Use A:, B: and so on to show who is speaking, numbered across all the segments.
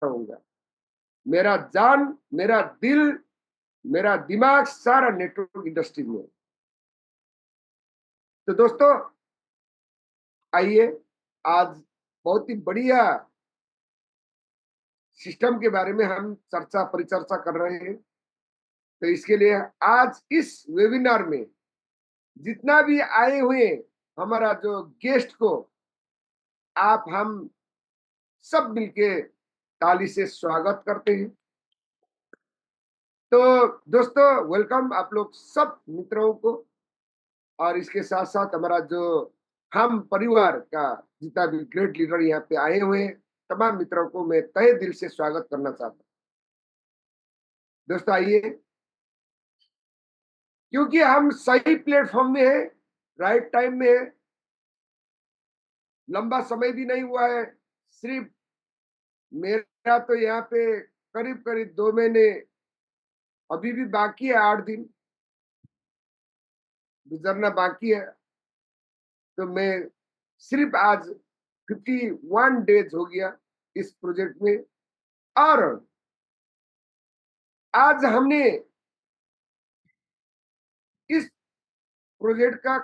A: रहूंगा। मेरा जान, मेरा दिल, मेरा दिमाग सारा नेटवर्क इंडस्ट्री में है। तो दोस्तों, आइए आज बहुत ही बढ़िया सिस्टम के बारे में हम चर्चा परिचर्चा कर रहे हैं। तो इसके लिए आज इस वेबिनार में जितना भी आए हुए हमारा जो गेस्ट को आप हम सब मिलके ताली से स्वागत करते हैं। तो दोस्तों, वेलकम आप लोग सब मित्रों को। और इसके साथ साथ हमारा जो हम परिवार का जितना भी ग्रेट लीडर यहाँ पे आए हुए हैं, तमाम मित्रों को मैं तहे दिल से स्वागत करना चाहता हूँ। दोस्तों आइए, क्योंकि हम सही प्लेटफॉर्म में है, राइट टाइम में है, लंबा समय भी नहीं हुआ है। सिर्फ मेरा तो यहाँ पे करीब करीब 2 महीने अभी भी बाकी है, 8 दिन गुजरना बाकी है। तो मैं सिर्फ आज 51 डेज हो गया इस प्रोजेक्ट में। और आज हमने इस प्रोजेक्ट का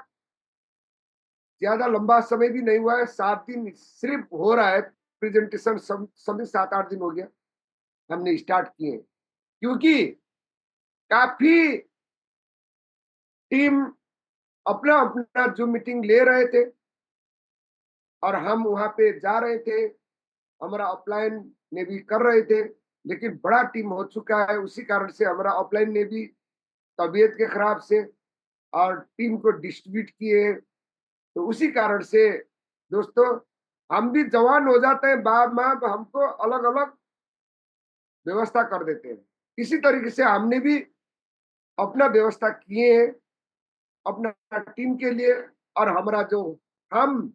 A: ज्यादा लंबा समय भी नहीं हुआ है, 7 दिन सिर्फ हो रहा है प्रेजेंटेशन। सभी 7-8 दिन हो गया हमने स्टार्ट किए, क्योंकि काफी टीम अपना अपना जो मीटिंग ले रहे थे और हम वहां पे जा रहे थे, हमारा ऑफलाइन ने भी कर रहे थे। लेकिन बड़ा टीम हो चुका है, उसी कारण से हमारा ऑफलाइन ने भी तबीयत के खराब से और टीम को डिस्ट्रीब्यूट किए। तो उसी कारण से दोस्तों, हम भी जवान हो जाते हैं, बाप माँ हमको अलग अलग व्यवस्था कर देते हैं। इसी तरीके से हमने भी अपना व्यवस्था किए हैं अपना टीम के लिए और हमारा जो हम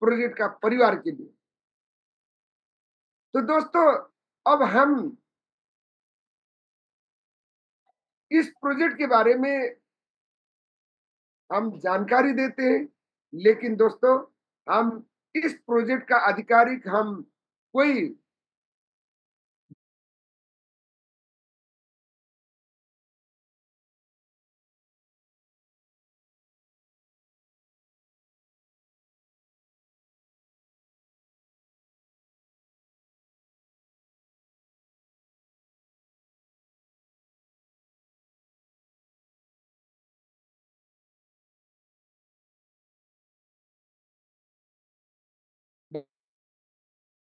A: प्रोजेक्ट का परिवार के लिए। तो दोस्तों, अब हम इस प्रोजेक्ट के बारे में हम जानकारी देते हैं। लेकिन दोस्तों, हम इस प्रोजेक्ट का आधिकारिक हम कोई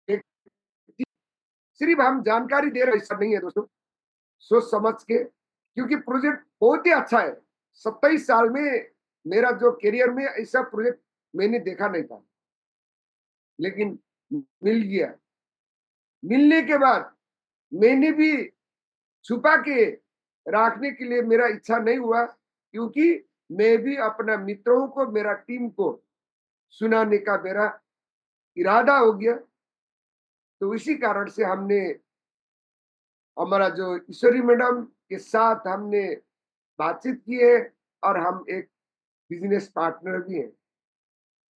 A: एक, सिर्फ हम जानकारी दे रहे ऐसा नहीं है दोस्तों, सोच समझ के, क्योंकि प्रोजेक्ट बहुत ही अच्छा है। 27 साल में मेरा जो करियर में ऐसा प्रोजेक्ट मैंने देखा नहीं था, लेकिन मिल गया। मिलने के बाद मैंने भी छुपा के रखने के लिए मेरा इच्छा नहीं हुआ, क्योंकि मैं भी अपना मित्रों को, मेरा टीम को सुनाने का मेरा इरादा हो गया। तो इसी कारण से हमने हमारा जो ईश्वरी मैडम के साथ हमने बातचीत की है और हम एक बिजनेस पार्टनर भी हैं।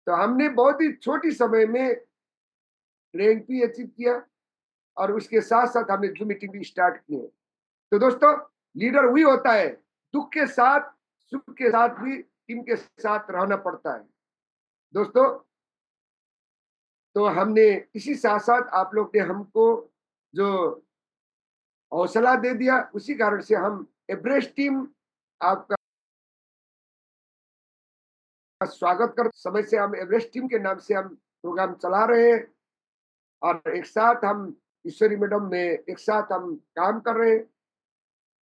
A: तो हमने बहुत ही छोटी समय में रैंक भी अचीव किया और उसके साथ साथ हमने जो मीटिंग भी स्टार्ट की है। तो दोस्तों, लीडर वही होता है, दुख के साथ सुख के साथ भी टीम के साथ रहना पड़ता है दोस्तों। तो हमने इसी साथ साथ आप लोग ने हमको जो हौसला दे दिया, उसी कारण से हम एवरेस्ट टीम आपका स्वागत कर समय से हम एवरेस्ट टीम के नाम से हम प्रोग्राम चला रहे हैं। और एक साथ हम ईश्वरी मैडम में एक साथ हम काम कर रहे हैं।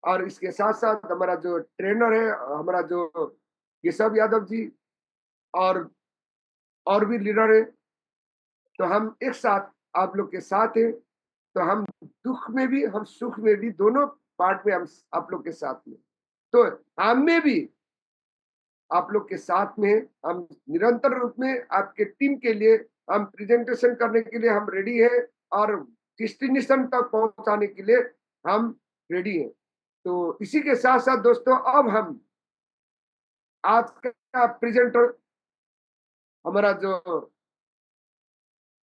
A: और इसके साथ साथ हमारा जो ट्रेनर है, हमारा जो केशव यादव जी, और और भी लीडर है। तो हम एक साथ आप लोग के साथ हैं। तो हम दुख में भी, हम सुख में भी, दोनों पार्ट में हम आप लोग के साथ में। तो हमें भी आप लोग के साथ में हम निरंतर रूप में आपके टीम के लिए हम प्रेजेंटेशन करने के लिए हम रेडी है और डेस्टिनेशन तक पहुंचाने के लिए हम रेडी हैं। तो इसी के साथ साथ दोस्तों, अब हम आज का प्रेजेंटर हमारा जो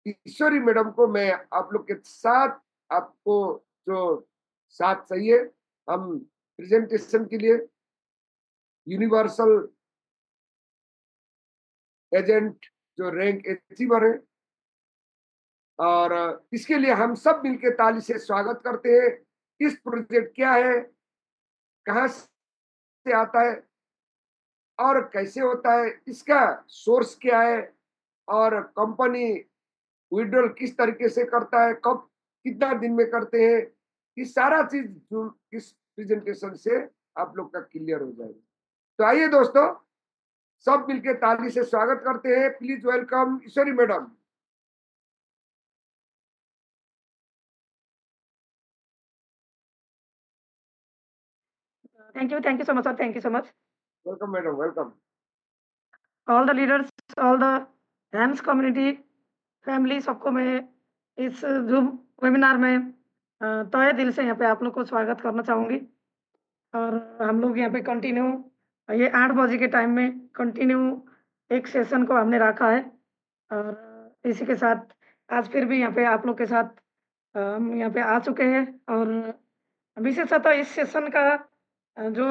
A: ईश्वरी मैडम को मैं आप लोग के साथ आपको जो साथ चाहिए, हम प्रेजेंटेशन के लिए यूनिवर्सल एजेंट जो रैंक अचीवर है, और इसके लिए हम सब मिलके ताली से स्वागत करते हैं। इस प्रोजेक्ट क्या है, कहाँ से आता है और कैसे होता है, इसका सोर्स क्या है, और कंपनी विड्रॉल किस तरीके से करता है, कब कितना दिन में करते हैं, ये सारा चीज जो इस प्रेजेंटेशन से आप लोग का क्लियर हो जाएगा। तो आइए दोस्तों, सब मिलके ताली से स्वागत करते हैं। Please welcome Ishwari madam.
B: Thank you so much, sir. Thank you so much.
A: Welcome madam, welcome.
B: All the leaders, all the hams community family सबको मैं इस ज़ूम वेबिनार में तहे दिल से यहाँ पे आप लोग को स्वागत करना चाहूँगी। और हम लोग यहाँ पे कंटिन्यू ये 8 बजे के टाइम में कंटिन्यू एक सेशन को हमने रखा है। और इसी के साथ आज फिर भी यहाँ पे आप लोग के साथ हम यहाँ पे आ चुके हैं। और विशेषतः इस सेशन का जो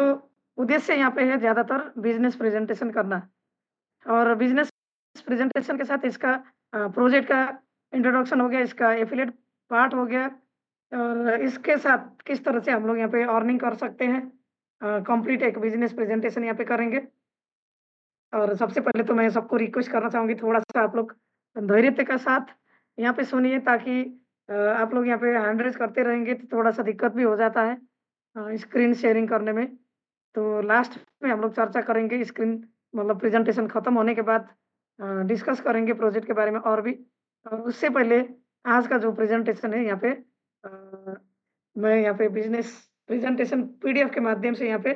B: उद्देश्य यहाँ पे है ज़्यादातर बिज़नेस प्रेज़ेंटेशन करना। और बिज़नेस प्रेज़ेंटेशन के साथ इसका प्रोजेक्ट का इंट्रोडक्शन हो गया, इसका एफ़िलिएट पार्ट हो गया। और इसके साथ किस तरह से हम लोग यहाँ पे अर्निंग कर सकते हैं, कंप्लीट एक बिज़नेस प्रेज़ेंटेशन यहाँ पे करेंगे। और सबसे पहले तो मैं सबको रिक्वेस्ट करना चाहूँगी, थोड़ा-सा आप लोग धैर्यता के साथ यहाँ पे सुनिए, ताकि आप लोग यहाँ पे हैंड रेज़ करते रहेंगे तो थोड़ा-सा दिक्कत भी हो जाता है स्क्रीन शेयरिंग करने में। तो लास्ट में हम लोग चर्चा करेंगे, स्क्रीन मतलब प्रेज़ेंटेशन खत्म होने के बाद डिस्कस करेंगे प्रोजेक्ट के बारे में और भी। और उससे पहले आज का जो प्रेज़ेंटेशन है यहाँ पे मैं यहाँ पे बिज़नेस प्रेज़ेंटेशन पीडीएफ के माध्यम से यहाँ पे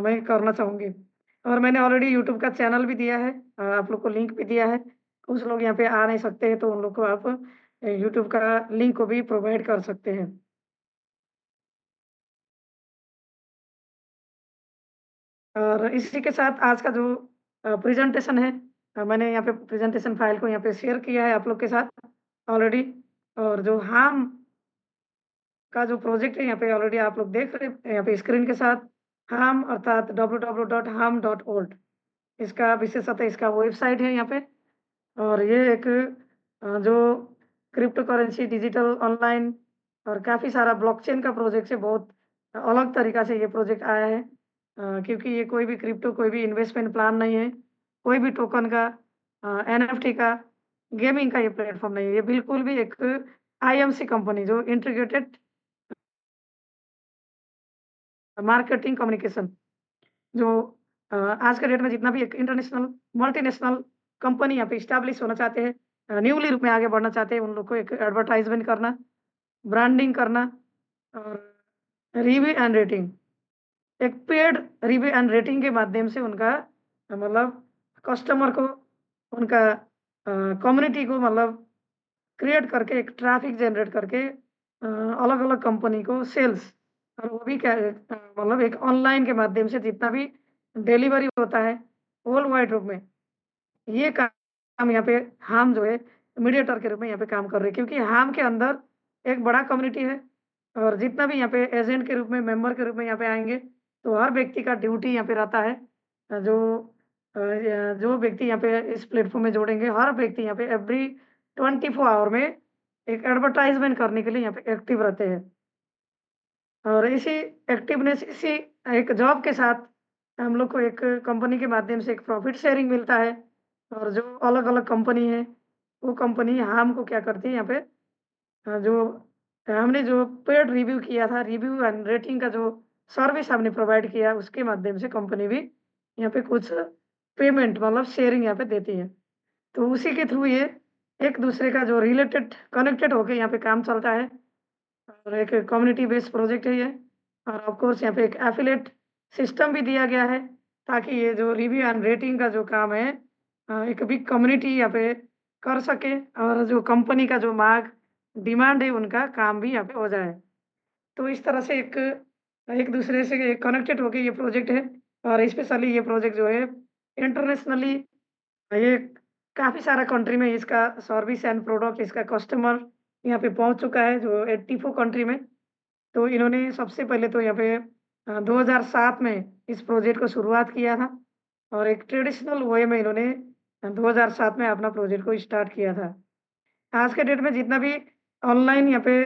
B: मैं करना चाहूँगी। और मैंने ऑलरेडी यूट्यूब का चैनल भी दिया है, आप लोग को लिंक भी दिया है। कुछ लोग यहाँ पे आ नहीं सकते हैं तो उन लोग को आप यूट्यूब का लिंक को भी प्रोवाइड कर सकते हैं। और इसी के साथ आज का जो प्रेज़ेंटेशन है, मैंने यहाँ पे प्रेज़ेंटेशन फ़ाइल को यहाँ पे शेयर किया है आप लोग के साथ ऑलरेडी। और जो हार्म का जो प्रोजेक्ट है यहाँ पे ऑलरेडी आप लोग देख रहे हैं यहाँ पे स्क्रीन के साथ। हार्म अर्थात www.harm.org इसका विशेषतः इसका वेबसाइट है यहाँ पे। और ये एक जो क्रिप्टो करेंसी डिजिटल ऑनलाइन और काफ़ी सारा ब्लॉकचेन का प्रोजेक्ट है, बहुत अलग तरीका से ये प्रोजेक्ट आया है। क्योंकि ये कोई भी क्रिप्टो कोई भी इन्वेस्टमेंट प्लान नहीं है, कोई भी टोकन का एनएफटी का गेमिंग का ये प्लेटफॉर्म नहीं है। ये बिल्कुल भी एक आईएमसी कंपनी जो इंटीग्रेटेड मार्केटिंग कम्युनिकेशन जो आज के डेट में जितना भी एक इंटरनेशनल मल्टीनेशनल कंपनी यहाँ पे इस्टैब्लिश होना चाहते हैं, न्यूली रूप में आगे बढ़ना चाहते हैं, उन लोग को एक एडवर्टाइजमेंट करना, ब्रांडिंग करना और रिव्यू एंड रेटिंग, एक पेड रिव्यू एंड रेटिंग के माध्यम से उनका मतलब कस्टमर को, उनका कम्युनिटी को मतलब क्रिएट करके एक ट्रैफिक जनरेट करके अलग-अलग कंपनी को सेल्स, और वो भी क्या मतलब एक ऑनलाइन के माध्यम से जितना भी डिलीवरी होता है वर्ल्ड वाइड रूप में, ये काम यहाँ पे हम जो है मीडिएटर के रूप में यहाँ पे काम कर रहे हैं। क्योंकि हम के अंदर एक बड़ा कम्युनिटी है और जितना भी यहाँ पे एजेंट के रूप में, मेंबर के रूप में यहाँ पे आएँगे, तो हर व्यक्ति का ड्यूटी यहाँ पे रहता है। जो व्यक्ति यहाँ पे इस प्लेटफ़ॉर्म में जोड़ेंगे, हर व्यक्ति यहाँ पे एवरी 24 आवर में एक एडवर्टाइज़मेंट करने के लिए यहाँ पे एक्टिव रहते हैं। और इसी एक्टिवनेस, इसी एक जॉब के साथ हम लोग को एक कंपनी के माध्यम से एक प्रॉफ़िट शेयरिंग मिलता है। और जो अलग-अलग कंपनी है, वो कंपनी हमको क्या करती है यहाँ पे, जो हमने जो पेड रिव्यू किया था, रिव्यू एंड रेटिंग का जो सर्विस हमने प्रोवाइड किया, उसके माध्यम से कंपनी भी यहाँ पे कुछ पेमेंट मतलब शेयरिंग यहाँ पे देती है। तो उसी के थ्रू ये एक-दूसरे का जो रिलेटेड कनेक्टेड होके यहाँ पे काम चलता है। और एक कम्युनिटी बेस्ड प्रोजेक्ट है ये। और ऑफ कोर्स यहाँ पे एक एफिलिएट सिस्टम भी दिया गया है, ताकि ये जो रिव्यू एंड रेटिंग का जो काम है एक बिग कम्युनिटी यहाँ पे कर सके, और जो कंपनी का जो माँग, डिमांड है, उनका काम भी यहाँ पे हो जाए। तो इस तरह से एक एक दूसरे से कनेक्टेड होके ये प्रोजेक्ट है। और स्पेशली ये प्रोजेक्ट जो है इंटरनेशनली, ये काफ़ी सारा कंट्री में इसका सर्विस एंड प्रोडक्ट, इसका कस्टमर यहाँ पे पहुँच चुका है जो 84 कंट्री में। तो इन्होंने सबसे पहले तो यहाँ पे 2007 में इस प्रोजेक्ट को शुरुआत किया था और एक ट्रेडिशनल वे में इन्होंने 2007 में अपना प्रोजेक्ट को स्टार्ट किया था। आज के डेट में जितना भी ऑनलाइन यहाँ पे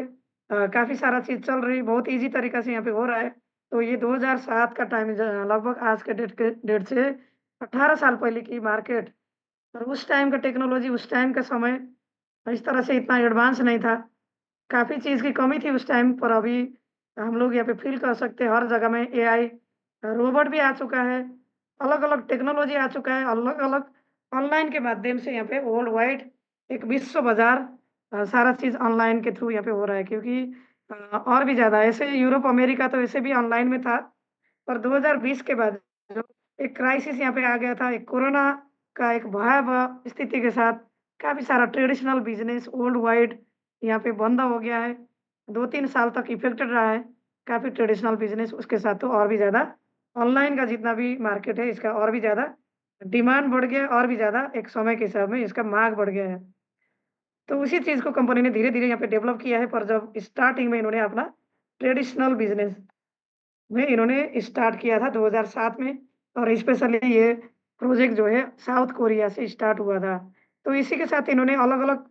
B: काफ़ी सारा चीज़ चल रही बहुत ईज़ी तरीक़ा से यहाँ पे हो रहा है। तो ये 2007 का टाइम लगभग आज के डेट से 18 साल पहले की मार्केट और उस टाइम का टेक्नोलॉजी, उस टाइम का समय इस तरह से इतना एडवांस नहीं था। काफ़ी चीज़ की कमी थी उस टाइम पर अभी हम लोग यहाँ पे फ़ील कर सकते हैं हर जगह में एआई रोबोट भी आ चुका है, अलग-अलग टेक्नोलॉजी आ चुका है, अलग-अलग ऑनलाइन के माध्यम से यहाँ पे वर्ल्ड वाइड एक विश्व बाज़ार सारा चीज़ ऑनलाइन के थ्रू यहाँ पे हो रहा है क्योंकि और भी ज़्यादा ऐसे यूरोप, अमेरिका तो ऐसे भी ऑनलाइन में था, पर 2020 के बाद जो एक क्राइसिस यहाँ पे आ गया था, एक कोरोना का एक भयावह स्थिति के साथ काफ़ी सारा ट्रेडिशनल बिज़नेस वर्ल्ड वाइड यहाँ पे बंद हो गया है। 2-3 साल तक इफ़ेक्टेड रहा है, काफ़ी ट्रेडिशनल बिज़नेस उसके साथ तो और भी ज़्यादा ऑनलाइन का जितना भी मार्केट है इसका और भी ज़्यादा डिमांड बढ़ गया है और भी ज़्यादा एक समय के हिसाब में इसका माँग बढ़ गया है। तो उसी चीज़ को कंपनी ने धीरे-धीरे यहाँ पे डेवलप किया है पर जब स्टार्टिंग में इन्होंने अपना ट्रेडिशनल बिज़नेस में इन्होंने स्टार्ट किया था 2007 में और स्पेशली ये प्रोजेक्ट जो है साउथ कोरिया से स्टार्ट हुआ था। तो इसी के साथ इन्होंने अलग-अलग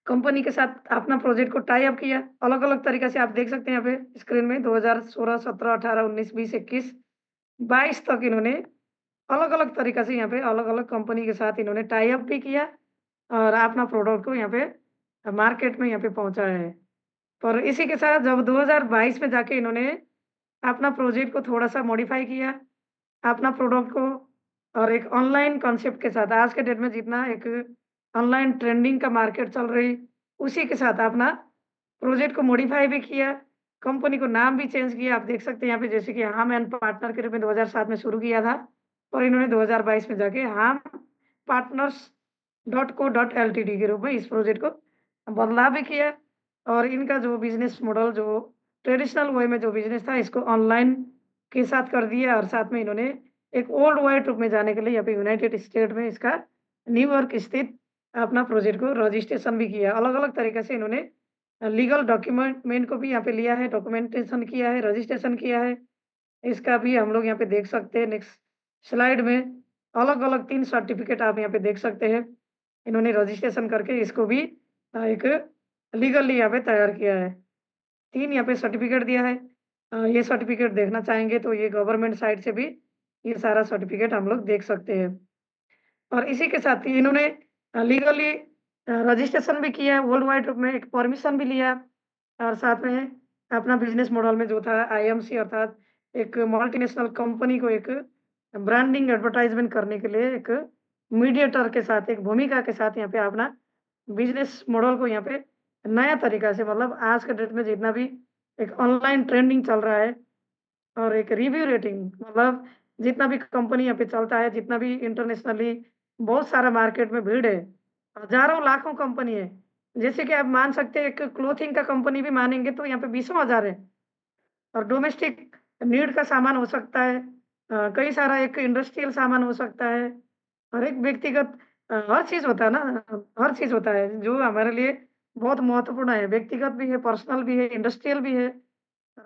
B: कंपनी के साथ अपना प्रोजेक्ट को टाई अप किया। अलग-अलग तरीके से आप देख सकते हैं यहाँ पे स्क्रीन में 2016, 17, 18, 19, 20, 21, 22 तक इन्होंने अलग-अलग तरीक़ा से यहाँ पे अलग-अलग कंपनी के साथ इन्होंने टाई अप भी किया और अपना प्रोडक्ट को यहाँ पे मार्केट में यहाँ पे पहुँचाया है। और इसी के साथ जब 2022 में जाके इन्होंने अपना प्रोजेक्ट को थोड़ा-सा मॉडिफ़ाई किया, अपना प्रोडक्ट को और एक ऑनलाइन कॉन्सेप्ट के साथ आज के डेट में जितना एक ऑनलाइन ट्रेंडिंग का मार्केट चल रही, उसी के साथ अपना प्रोजेक्ट को मॉडिफ़ाई भी किया, कंपनी को नाम भी चेंज किया। आप देख सकते हैं यहाँ पे जैसे कि हाम एंड पार्टनर के रूप में 2007 में शुरू किया था और इन्होंने 2022 में जाके हाम partners dot co dot LTD के रूप में इस प्रोजेक्ट को बदलाव भी किया और इनका जो बिज़नेस मॉडल जो ट्रेडिशनल वे में जो बिज़नेस था इसको ऑनलाइन के साथ कर दिया और साथ में इन्होंने एक वर्ल्ड वाइड रूप में जाने के लिए यहाँ पे यूनाइटेड स्टेट में इसका न्यूयॉर्क स्थित अपना प्रोजेक्ट को रजिस्ट्रेशन भी किया। अलग-अलग तरीके से इन्होंने लीगल डॉक्यूमेंट को भी यहाँ पे लिया है, डॉक्यूमेंटेशन किया है, रजिस्ट्रेशन किया है। इसका भी हम लोग यहाँ पे देख सकते हैं नेक्स्ट स्लाइड में अलग-अलग 3 सर्टिफ़िकेट आप यहाँ पे देख सकते हैं। इन्होंने रजिस्ट्रेशन करके इसको भी एक लीगली यहाँ पे तैयार किया है। 3 यहाँ पे सर्टिफ़िकेट दिया है। ये सर्टिफ़िकेट देखना चाहेंगे तो ये गवर्नमेंट साइट से भी ये सारा सर्टिफ़िकेट हम लोग देख सकते हैं। और इसी के साथ ही इन्होंने लीगली रजिस्ट्रेशन भी किया है वर्ल्ड वाइड रूप में एक परमिशन भी लिया और साथ में अपना बिज़नेस मॉडल में जो था आईएमसी अर्थात एक मल्टीनेशनल कंपनी को एक ब्रांडिंग एडवर्टाइज़मेंट करने के लिए एक मीडिएटर के साथ, एक भूमिका के साथ यहाँ पे अपना बिज़नेस मॉडल को यहाँ पे नया तरीका से मतलब आज के डेट में जितना भी एक ऑनलाइन ट्रेंडिंग चल रहा है और एक रिव्यू रेटिंग मतलब जितना भी कंपनी यहाँ पे चलता है, जितना भी इंटरनेशनली बहुत सारा मार्केट में भीड़ है, हज़ारों लाखों कंपनी है। जैसे कि आप मान सकते हैं एक क्लॉथिंग का कंपनी भी मानेंगे तो यहाँ पे बीसों हज़ार है और डोमेस्टिक नीड का सामान हो सकता है कई सारा एक इंडस्ट्रियल सामान हो सकता है और एक व्यक्तिगत हर चीज़ होता है ना, हर चीज़ होता है जो हमारे लिए बहुत महत्वपूर्ण है। व्यक्तिगत भी है, पर्सनल भी है, इंडस्ट्रियल भी है।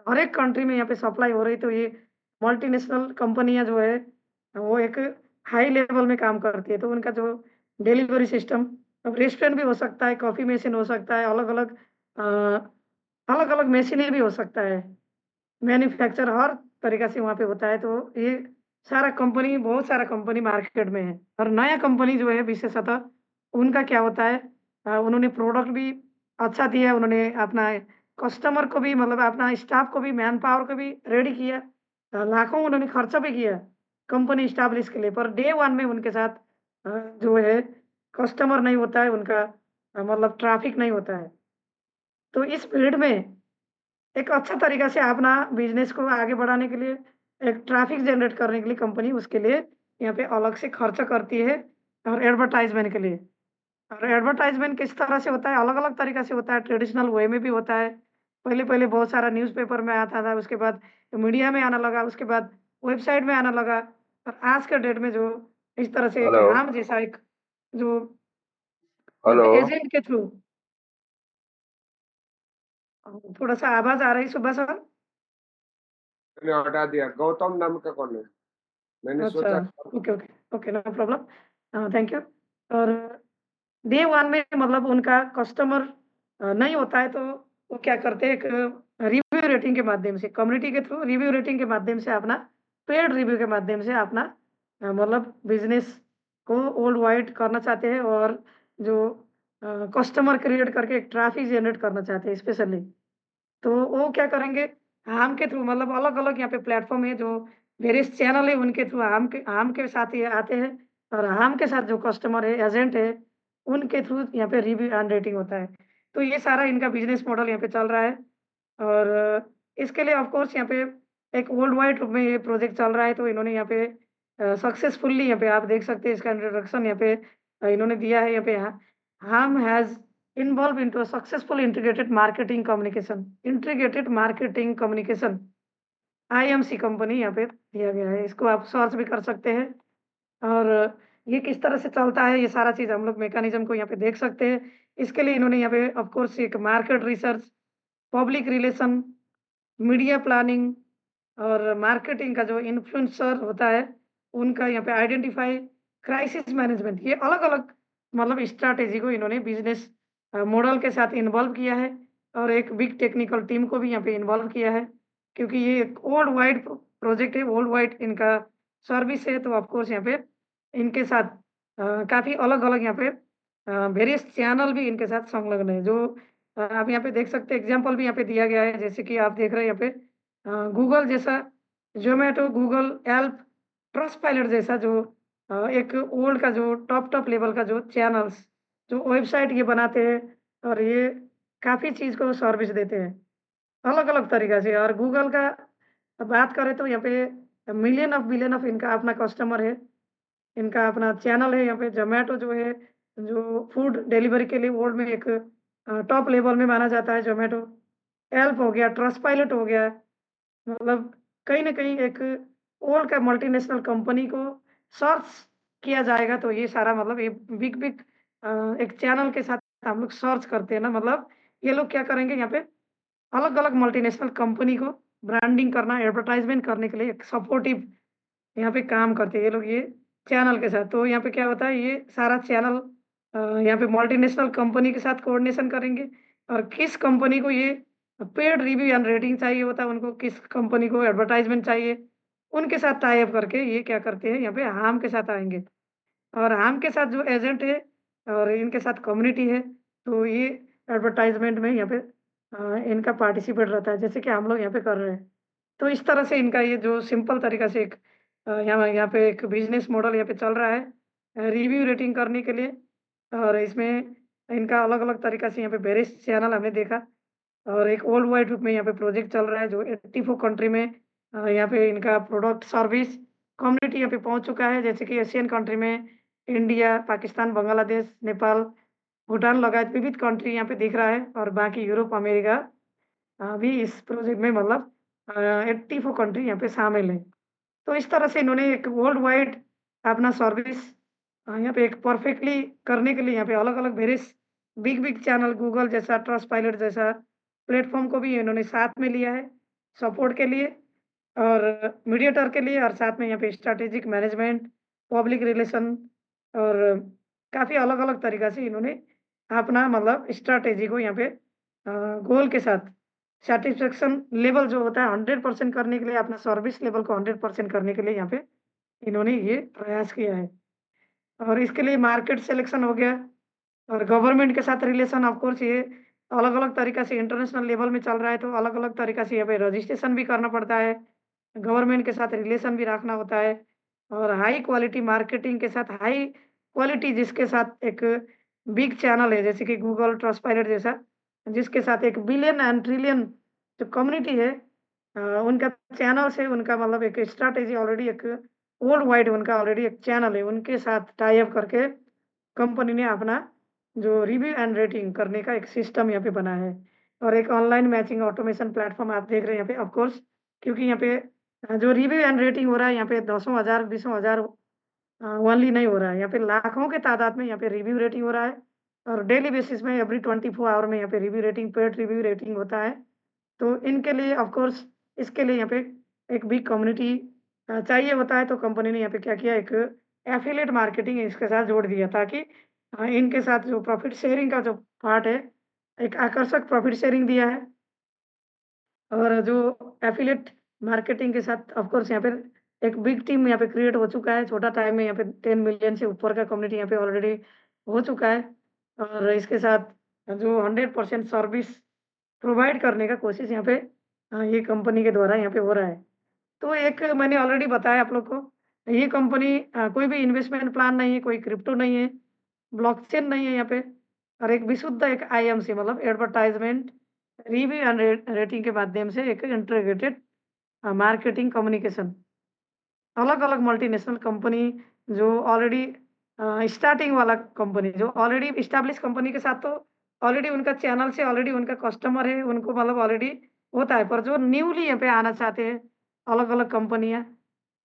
B: हर एक कंट्री में यहाँ पे सप्लाई हो रही तो ये मल्टीनेशनल कंपनियाँ जो है वो एक हाई लेवल में काम करती है तो उनका जो डिलीवरी सिस्टम अब रेस्टोरेंट भी हो सकता है, कॉफ़ी मशीन हो सकता है, अलग-अलग अलग-अलग मशीनरी भी हो सकता है। मैन्युफैक्चर हर तरीक़ा से वहाँ पे होता है, तो ये सारा कंपनी बहुत सारा कंपनी मार्केट में है और नया कंपनी जो है विशेषतः उनका क्या होता है उन्होंने प्रोडक्ट भी अच्छा दिया, उन्होंने अपना कस्टमर को भी मतलब अपना स्टाफ को भी, मैन पावर को भी रेडी किया। लाखों उन्होंने खर्चा भी किया कंपनी एस्टेब्लिश के लिए, पर डे 1 में उनके साथ जो है कस्टमर नहीं होता है, उनका मतलब ट्रैफ़िक नहीं होता है। तो इस भीड़ में एक अच्छा तरीक़ा से अपना बिज़नेस को आगे बढ़ाने के लिए, एक ट्रैफ़िक जनरेट करने के लिए कंपनी उसके लिए यहाँ पे अलग से खर्चा करती है और एडवर्टाइज़मेंट के लिए। और एडवर्टाइज़मेंट किस तरह से होता है, अलग-अलग तरीक़ा से होता है, ट्रेडिशनल वे में भी होता है। पहले-पहले बहुत सारा न्यूज़पेपर में आता था, उसके बाद मीडिया में आने लगा, उसके बाद वेबसाइट में आने लगा और आज के डेट में जो इस तरह से एक
C: हेलो,
B: हाम जैसा एक जो
C: हेलो,
B: एजेंट के थ्रू थोड़ा-सा आवाज़ आ रही सुबह सर?
A: मैंने हटा दिया, गौतम नाम का कौन है? मैंने
B: अच्छा,
A: सोचा
B: okay, okay, okay, no problem. Thank you. और डे 1 में मतलब उनका कस्टमर नहीं होता है, तो वो क्या करते हैं, एक रिव्यू रेटिंग के माध्यम से, कम्युनिटी के थ्रू रिव्यू रेटिंग के माध्यम से अपना पेड रिव्यू के माध्यम से अपना मतलब बिज़नेस को वर्ल्ड वाइड करना चाहते हैं, और जो कस्टमर क्रिएट करके एक ट्रैफिक जनरेट करना चाहते हैं स्पेशली। तो वो क्या करेंगे, आम के थ्रू मतलब अलग-अलग यहाँ पे प्लेटफ़ॉर्म है, जो वेरियस चैनल है, उनके थ्रू आम के साथ ये आते हैं, और आम के साथ जो कस्टमर है, एजेंट है, उनके थ्रू यहाँ पे रिव्यू एंड रेटिंग होता है। तो ये सारा इनका बिज़नेस मॉडल यहाँ पे चल रहा है, और इसके लिए ऑफ़ कोर्स यहाँ पे एक वर्ल्ड वाइड रूप में ये प्रोजेक्ट चल रहा है, तो इन्होंने यहाँ पे सक्सेसफुली यहाँ पे आप देख सकते हैं इसका इंट्रोडक्शन यहाँ पे इन्होंने दिया है यहाँ पे। हाम has involved into a successful integrated marketing communication IMC company यहाँ पे दिया गया है। इसको आप सर्च भी कर सकते हैं, और ये किस तरह से चलता है, ये सारा चीज़ हम लोग मैकेनिज़्म को यहाँ पे देख सकते हैं। इसके लिए इन्होंने यहाँ पे ऑफ कोर्स एक market research, public relation, media planning और मार्केटिंग का जो इन्फ्लुएंसर होता है, उनका यहाँ पे आइडेंटिफाई, क्राइसिस मैनेजमेंट, ये अलग-अलग मतलब स्ट्रैटेजी को इन्होंने बिज़नेस मॉडल के साथ इन्वॉल्व किया है, और एक बिग टेक्निकल टीम को भी यहाँ पे इन्वॉल्व किया है, क्योंकि ये एक वर्ल्ड वाइड प्रोजेक्ट है, वर्ल्ड वाइड इनका सर्विस है, तो ऑफ कोर्स यहाँ पे इनके साथ काफ़ी अलग-अलग यहाँ पे वेरियस चैनल भी इनके साथ संलग्न है, जो आप यहाँ पे देख सकते हैं, एग्ज़ाम्पल भी यहाँ पे दिया गया है, जैसे कि आप देख रहे हैं यहाँ पे गूगल जैसा, ज़ोमैटो, गूगल, येल्प, ट्रस्टपाइलट जैसा जो एक वर्ल्ड का जो टॉप लेवल का जो चैनल्स, जो वेबसाइट ये बनाते हैं, और ये काफ़ी चीज़ को सर्विस देते हैं, अलग-अलग तरीक़ा से। और गूगल का बात करें तो यहाँ पे मिलियन ऑफ बिलियन ऑफ इनका अपना कस्टमर है, इनका अपना चैनल है यहाँ पे। ज़ोमैटो जो है, जो फूड डिलीवरी के लिए वर्ल्ड में एक टॉप लेवल में माना जाता है ज़ोमैटो। येल्प हो गया, ट्रस्टपाइलट हो गया, मतलब कहीं न कहीं एक वर्ल्ड का मल्टीनेशनल कंपनी को सर्च किया जाएगा, तो ये सारा मतलब ये बिग-बिग एक चैनल के साथ हम लोग सर्च करते हैं ना, मतलब ये लोग क्या करेंगे यहाँ पे, अलग-अलग मल्टीनेशनल कंपनी को ब्रांडिंग करना, एडवर्टाइज़मेंट करने के लिए एक सपोर्टिव यहाँ पे काम करते हैं ये लोग, ये चैनल के साथ। तो यहाँ पे क्या होता है, ये सारा चैनल यहाँ पे मल्टीनेशनल कंपनी के साथ कोऑर्डिनेशन करेंगे, और किस कंपनी को ये पेड रिव्यू एंड रेटिंग चाहिए होता है, उनको किस कंपनी को एडवर्टाइज़मेंट चाहिए, उनके साथ टाई अप करके ये क्या करते हैं, यहाँ पे हाम के साथ आएँगे। और हाम के साथ जो एजेंट है और इनके साथ कम्युनिटी है, तो ये एडवर्टाइज़मेंट में यहाँ पे इनका पार्टिसिपेट रहता है, जैसे कि हम लोग यहाँ पे कर रहे हैं। तो इस तरह से इनका ये जो सिंपल तरीका से एक यहाँ यहाँ पे एक बिज़नेस मॉडल यहाँ पे चल रहा है रिव्यू रेटिंग करने के लिए, और इसमें इनका अलग-अलग तरीका से यहाँ पे वेरियस चैनल हमने देखा, और एक वर्ल्ड वाइड रूप में यहाँ पे प्रोजेक्ट चल रहा है, जो 84 कंट्री में यहाँ पे इनका प्रोडक्ट सर्विस कम्युनिटी यहाँ पे पहुँच चुका है, जैसे कि एशियन कंट्री में इंडिया, पाकिस्तान, बांग्लादेश, नेपाल, भूटान लगायत विविध कंट्री यहाँ पे दिख रहा है, और बाकी यूरोप, अमेरिका भी इस प्रोजेक्ट में मतलब 84 कंट्री यहाँ पे शामिल है। तो इस तरह से इन्होंने एक वर्ल्ड वाइड अपना सर्विस यहाँ पे एक परफेक्टली करने के लिए यहाँ पे अलग-अलग वेरियस बिग-बिग चैनल गूगल जैसा, ट्रस्टपाइलट जैसा प्लेटफ़ॉर्म को भी इन्होंने साथ में लिया है, सपोर्ट के लिए और मीडिएटर के लिए, और साथ में यहाँ पे स्ट्रैटेजिक मैनेजमेंट, पब्लिक रिलेशन, और काफ़ी अलग-अलग तरीक़ा से इन्होंने अपना मतलब स्ट्रैटेजी को यहाँ पे गोल के साथ सैटिस्फैक्शन लेवल जो होता है 100% करने के लिए, अपना सर्विस लेवल को 100% करने के लिए यहाँ पे इन्होंने ये प्रयास किया है। और इसके लिए मार्केट सिलेक्शन हो गया, और गवर्नमेंट के साथ रिलेशन ऑफ कोर्स ये अलग-अलग तरीक़ा से इंटरनेशनल लेवल में चल रहा है, तो अलग-अलग तरीक़ा से यहाँ पे रजिस्ट्रेशन भी करना पड़ता है, गवर्नमेंट के साथ रिलेशन भी रखना होता है, और हाई क्वालिटी मार्केटिंग के साथ हाई क्वालिटी जिसके साथ एक बिग चैनल है, जैसे कि गूगल, ट्रस्टपाइलट जैसा, जिसके साथ एक बिलियन एंड ट्रिलियन जो कम्युनिटी है उनका चैनल्स है, उनका मतलब एक स्ट्रैटेजी ऑलरेडी एक वर्ल्ड वाइड उनका ऑलरेडी एक चैनल है, उनके साथ टाई अप करके कंपनी ने अपना जो रिव्यू एंड रेटिंग करने का एक सिस्टम यहाँ पे बनाया है, और एक ऑनलाइन मैचिंग ऑटोमेशन प्लेटफ़ॉर्म आप देख रहे हैं यहाँ पे ऑफ कोर्स, क्योंकि यहाँ पे जो रिव्यू एंड रेटिंग हो रहा है यहाँ पे दसों हज़ार, बीसों हज़ार ओनली नहीं हो रहा है, यहाँ पे लाखों के तादाद में यहाँ पे रिव्यू रेटिंग हो रहा है, और डेली बेसिस में एवरी 24 आवर में यहाँ पे review rating, paid review rating होता है। तो इनके लिए ऑफ कोर्स इसके लिए यहाँ पे एक बिग कम्युनिटी चाहिए होता है, तो कंपनी ने यहाँ पे क्या किया, एक एफिलिएट मार्केटिंग इसके साथ जोड़ दिया ताकि इनके साथ जो प्रॉफिट शेयरिंग का जो पार्ट है, एक आकर्षक प्रॉफिट शेयरिंग दिया है। और जो एफिलिएट मार्केटिंग के साथ ऑफ कोर्स यहाँ पे एक बिग टीम यहाँ पे क्रिएट हो चुका है। छोटा टाइम में यहाँ पे 10 मिलियन से ऊपर का कम्युनिटी यहाँ पे ऑलरेडी हो चुका है। और इसके साथ जो 100% सर्विस प्रोवाइड करने का कोशिश यहाँ पे ये कंपनी के द्वारा यहाँ पे हो रहा है। तो एक मैंने ऑलरेडी बताया आप लोग को, ये कंपनी कोई भी इन्वेस्टमेंट प्लान नहीं है, कोई क्रिप्टो नहीं है, ब्लॉकचेन नहीं है यहाँ पे, और एक विशुद्ध एक आईएमसी मतलब एडवर्टाइजमेंट, रिव्यू एंड रेटिंग के माध्यम से एक इंटीग्रेटेड मार्केटिंग कम्युनिकेशन। अलग-अलग मल्टीनेशनल कंपनी जो ऑलरेडी स्टार्टिंग वाला कंपनी जो ऑलरेडी एस्टेब्लिश कंपनी के साथ तो ऑलरेडी उनका चैनल से ऑलरेडी उनका कस्टमर है, उनको मतलब ऑलरेडी होता है। पर जो न्यूली यहाँ पे आना चाहते हैं, अलग-अलग कंपनियाँ,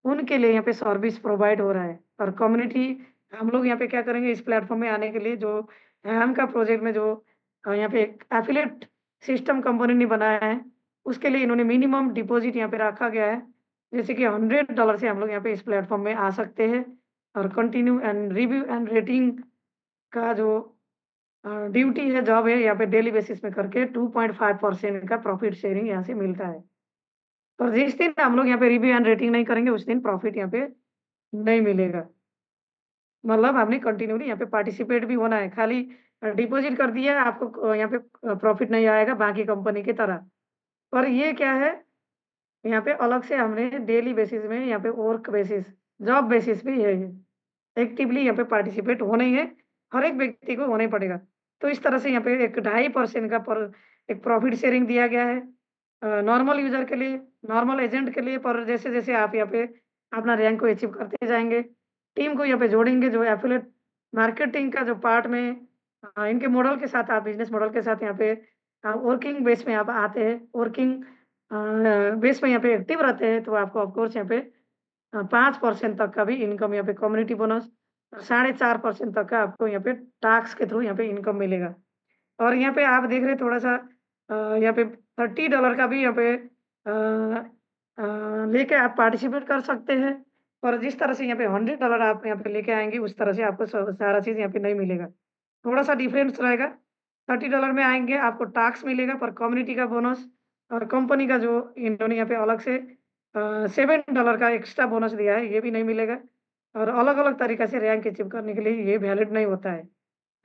B: उनके लिए यहाँ पे सर्विस प्रोवाइड हो रहा है। और कम्युनिटी हम लोग यहाँ पे क्या करेंगे, इस प्लेटफ़ॉर्म में आने के लिए जो हैम का प्रोजेक्ट में जो यहाँ पे एक एफिलिएट सिस्टम कंपनी ने बनाया है, उसके लिए इन्होंने मिनिमम डिपॉज़िट यहाँ पे रखा गया है। जैसे कि $100 से हम लोग यहाँ पे इस प्लेटफ़ॉर्म में आ सकते हैं, और continue and review and rating का जो ड्यूटी है, जॉब है, यहाँ पे डेली बेसिस में करके 2.5% का प्रॉफिट शेयरिंग यहाँ से मिलता है। और जिस दिन हम लोग यहाँ पे रिव्यू एंड रेटिंग नहीं करेंगे, उस दिन प्रॉफिट यहाँ पे नहीं मिलेगा। मतलब आपने कंटिन्यूली यहाँ पे पार्टिसिपेट भी होना है, खाली डिपॉज़िट कर दिया आपको यहाँ पे प्रॉफिट नहीं आएगा बाकी कंपनी की तरह। पर ये क्या है, यहाँ पे अलग से हमने डेली बेसिस में यहाँ पे वर्क बेसिस, जॉब बेसिस पे है ये। एक्टिवली यहाँ पे पार्टिसिपेट होना ही है, हर एक व्यक्ति को होना ही पड़ेगा। तो इस तरह से यहाँ पे एक 2.5% का पर एक प्रॉफिट शेयरिंग दिया गया है नॉर्मल यूज़र के लिए, नॉर्मल एजेंट के लिए। पर जैसे-जैसे आप यहाँ पे अपना रैंक को अचीव करते जाएँगे, टीम को यहाँ पे जोड़ेंगे, जो एफिलिएट मार्केटिंग का जो पार्ट में इनके मॉडल के साथ आप बिज़नेस मॉडल के साथ यहाँ पे वर्किंग बेस में आप आते हैं, वर्किंग बेस में यहाँ पे एक्टिव रहते हैं, तो आपको ऑफ कोर्स यहाँ पे 5% तक का भी इनकम यहाँ पे कम्युनिटी बोनस, 4.5% तक का आपको यहाँ पे टैक्स के थ्रू यहाँ पे इनकम मिलेगा। और यहाँ पे आप देख रहे हैं थोड़ा-सा यहाँ पे $30 का भी यहाँ पे लेके आप पार्टिसिपेट कर सकते हैं। और जिस तरह से यहाँ पे $100 आप यहाँ पे लेके आएँगे, उस तरह से आपको सारा चीज़ यहाँ पे नहीं मिलेगा। थोड़ा-सा डिफरेंस रहेगा, $30 में आएँगे, आपको टैक्स मिलेगा, पर कम्युनिटी का बोनस और कंपनी का जो इन्होंने यहाँ पे अलग से $7 का एक्स्ट्रा बोनस दिया है, ये भी नहीं मिलेगा। और अलग-अलग तरीक़े से रैंक अचीव करने के लिए ये वैलिड नहीं होता है।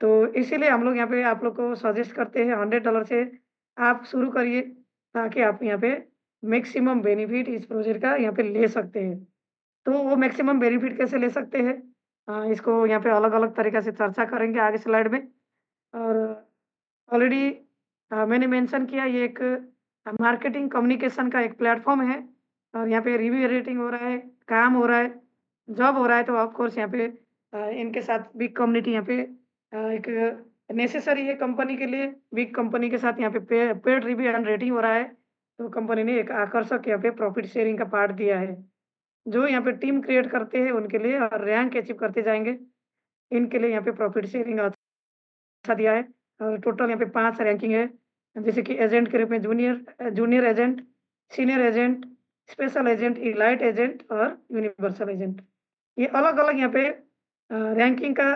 B: तो इसीलिए हम लोग यहाँ पे आप लोग को सजेस्ट करते हैं, $100 से आप शुरू करिए, ताकि आप यहाँ पे मैक्सिमम बेनिफिट इस प्रोजेक्ट का यहाँ पे ले सकते हैं। तो वो मैक्सिमम बेनिफिट कैसे ले सकते हैं, इसको यहाँ पे अलग-अलग तरीक़े से चर्चा करेंगे आगे स्लाइड में। और ऑलरेडी मैंने मेंशन किया, ये एक मार्केटिंग कम्युनिकेशन का एक प्लेटफ़ॉर्म है, और यहाँ पे रिव्यू रेटिंग हो रहा है, काम हो रहा है, जॉब हो रहा है। तो ऑफ कोर्स यहाँ पे इनके साथ बिग कम्युनिटी यहाँ पे एक नेसेसरी है कंपनी के लिए। बिग कंपनी के साथ यहाँ पे पेड रिव्यू एंड रेटिंग हो रहा है, तो कंपनी ने एक आकर्षक यहाँ पे प्रॉफिट शेयरिंग का पार्ट दिया है, जो यहाँ पे टीम क्रिएट करते हैं उनके लिए, और रैंक अचीव करते जाएँगे, इनके लिए यहाँ पे प्रॉफिट शेयरिंग अच्छा दिया है। और टोटल यहाँ पे 5 रैंकिंग है, जैसे कि एजेंट के रूप में junior agent, senior agent, special agent, elite agent और यूनिवर्सल एजेंट। ये अलग-अलग यहाँ पे रैंकिंग का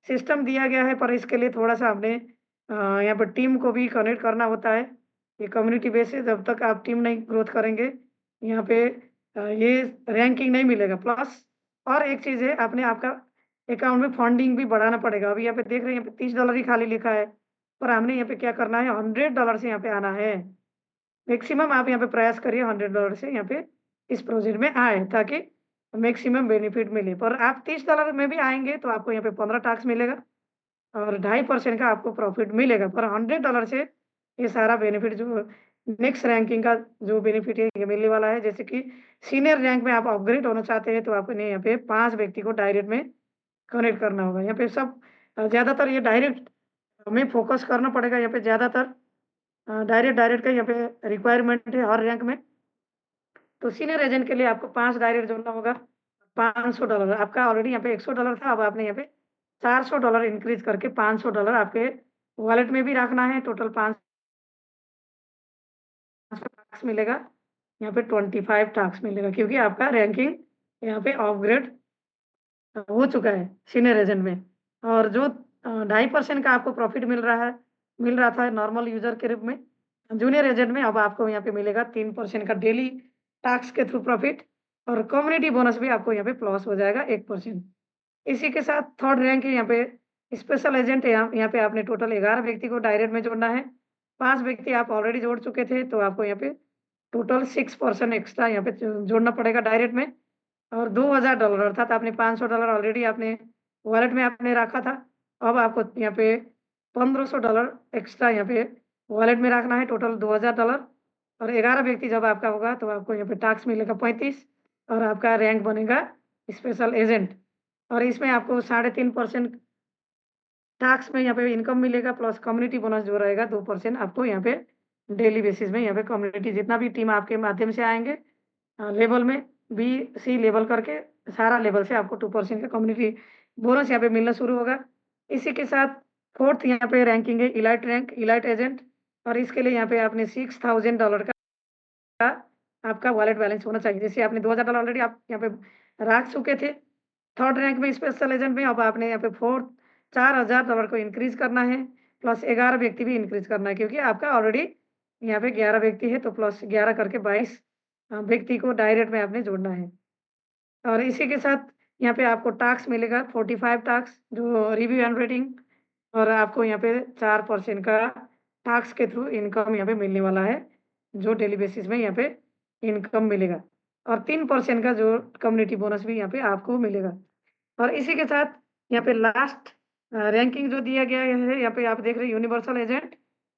B: सिस्टम दिया गया है, पर इसके लिए थोड़ा-सा हमने यहाँ पे टीम को भी कनेक्ट करना होता है। ये कम्युनिटी बेस है, जब तक आप टीम नहीं ग्रोथ करेंगे, यहाँ पे ये रैंकिंग नहीं मिलेगा। प्लस और एक चीज़ है, आपने आपका अकाउंट में फंडिंग भी बढ़ाना पड़ेगा। अभी यहाँ पे देख रहे हैं, यहाँ पे $30 ही खाली लिखा है, पर हमने यहाँ पे क्या करना है, $100 से यहाँ पे आना है। मैक्सिमम आप यहाँ पे प्रयास करिए $100 से यहाँ पे इस प्रोजेक्ट में आएँ, ताकि मैक्सिमम बेनिफिट मिले। पर आप $30 में भी आएँगे, तो आपको यहाँ पे 15 टैक्स मिलेगा और 2.5% का आपको प्रॉफिट मिलेगा। पर $100 से ये सारा बेनिफिट जो नेक्स्ट रैंकिंग का जो बेनिफिट है, ये मिलने वाला है। जैसे कि सीनियर रैंक में आप अपग्रेड होना चाहते हैं, तो आपने यहाँ पे 5 व्यक्ति को डायरेक्ट में कनेक्ट करना होगा। यहाँ पे सब ज़्यादातर ये डायरेक्ट हमें फ़ोकस करना पड़ेगा, यहाँ पे ज़्यादातर डायरेक्ट डायरेक्ट का यहाँ पे रिक्वायरमेंट है हर रैंक में। तो सीनियर एजेंट के लिए आपको 5 डायरेक्ट जोड़ना होगा, $500। आपका ऑलरेडी यहाँ पे $100 था, अब आपने यहाँ पे $400 इंक्रीज़ करके $500 आपके वॉलेट में भी रखना है, टोटल 500 टैक्स मिलेगा, यहाँ पे 25 टैक्स मिलेगा क्योंकि आपका रैंकिंग यहाँ पे अपग्रेड हो चुका है सीनियर एजेंट में। और जो 2.5% का आपको प्रॉफ़िट मिल रहा था नॉर्मल यूज़र के रूप में, जूनियर एजेंट में अब आपको यहाँ पे मिलेगा 3% का डेली टैक्स के थ्रू प्रॉफ़िट और कम्युनिटी बोनस भी आपको यहाँ पे प्लस हो जाएगा 1%। इसी के साथ थर्ड रैंक है यहाँ पे स्पेशल एजेंट है, यहाँ यहाँ पे आपने टोटल 11 व्यक्ति को डायरेक्ट में जोड़ना है। 5 व्यक्ति आप ऑलरेडी जोड़ चुके थे, तो आपको यहाँ पे टोटल 6% एक्स्ट्रा यहाँ पे जोड़ना पड़ेगा डायरेक्ट में। और $2000 अर्थात आपने $500 ऑलरेडी आपने वॉलेट में आपने रखा था। अब आपको यहाँ पे $1500 एक्स्ट्रा यहाँ पे वॉलेट में रखना है, टोटल $2000 और 11 व्यक्ति जब आपका होगा तो आपको यहाँ पे टैक्स मिलेगा 35 और आपका रैंक बनेगा स्पेशल एजेंट। और इसमें आपको 3.5% टैक्स में यहाँ पे इनकम मिलेगा प्लस कम्युनिटी बोनस जो रहेगा 2% आपको यहाँ पे डेली बेसिस में यहाँ पे कम्युनिटी जितना भी टीम आपके माध्यम से आएँगे लेवल में बी, सी लेवल करके सारा लेवल से आपको 2% का कम्युनिटी बोनस यहाँ पे मिलना शुरू होगा। इसी के साथ 4th यहाँ पे रैंकिंग है इलाइट रैंक, इलाइट एजेंट और इसके लिए यहाँ पे आपने $6000 का आपका वॉलेट बैलेंस होना चाहिए। जैसे आपने $2000 ऑलरेडी आप यहाँ पे रख चुके थे, थर्ड रैंक में स्पेशल एजेंट में अब आपने यहाँ पे फोर्थ $4000 को इंक्रीज़ करना है, प्लस 11 व्यक्ति भी इंक्रीज़ करना है क्योंकि आपका ऑलरेडी यहाँ पे 11 व्यक्ति है तो प्लस 11 करके 22 व्यक्ति को डायरेक्ट में आपने जोड़ना है। और इसी के साथ यहाँ पे आपको टैक्स मिलेगा 45 टैक्स जो रिव्यू एंड रेटिंग और आपको यहाँ पे 4% का टैक्स के थ्रू इनकम यहाँ पे मिलने वाला है, जो डेली बेसिस में यहाँ पे इनकम मिलेगा और 3% का जो कम्युनिटी बोनस भी यहाँ पे आपको मिलेगा। और इसी के साथ यहाँ पे लास्ट रैंकिंग जो दिया गया है, यहाँ पे आप देख रहे हैं यूनिवर्सल एजेंट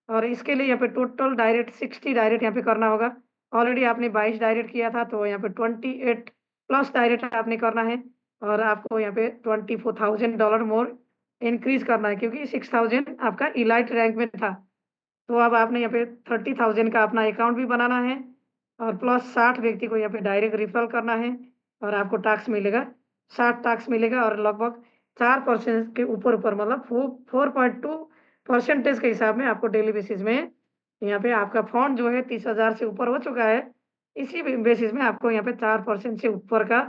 B: और इसके लिए यहाँ पे टोटल डायरेक्ट 60 डायरेक्ट यहाँ पे करना होगा। ऑलरेडी आपने 22 डायरेक्ट किया था, तो यहाँ पे 28 प्लस डायरेक्ट आपने करना है और आपको यहाँ पे $24,000 मोर इंक्रीज़ करना है क्योंकि 6000 आपका इलाइट रैंक में था। तो अब आपने यहाँ पे 30,000 का अपना अकाउंट भी बनाना है और प्लस 60 व्यक्ति को यहाँ पे डायरेक्ट रेफरल करना है और आपको टैक्स मिलेगा, 60 टैक्स मिलेगा और लगभग 4% के ऊपर-ऊपर मतलब 4.2% के हिसाब में आपको डेली बेसिस में यहाँ पे आपका फंड जो है 30,000 से ऊपर हो चुका है। इसी बेसिस में आपको यहाँ पे 4% से ऊपर का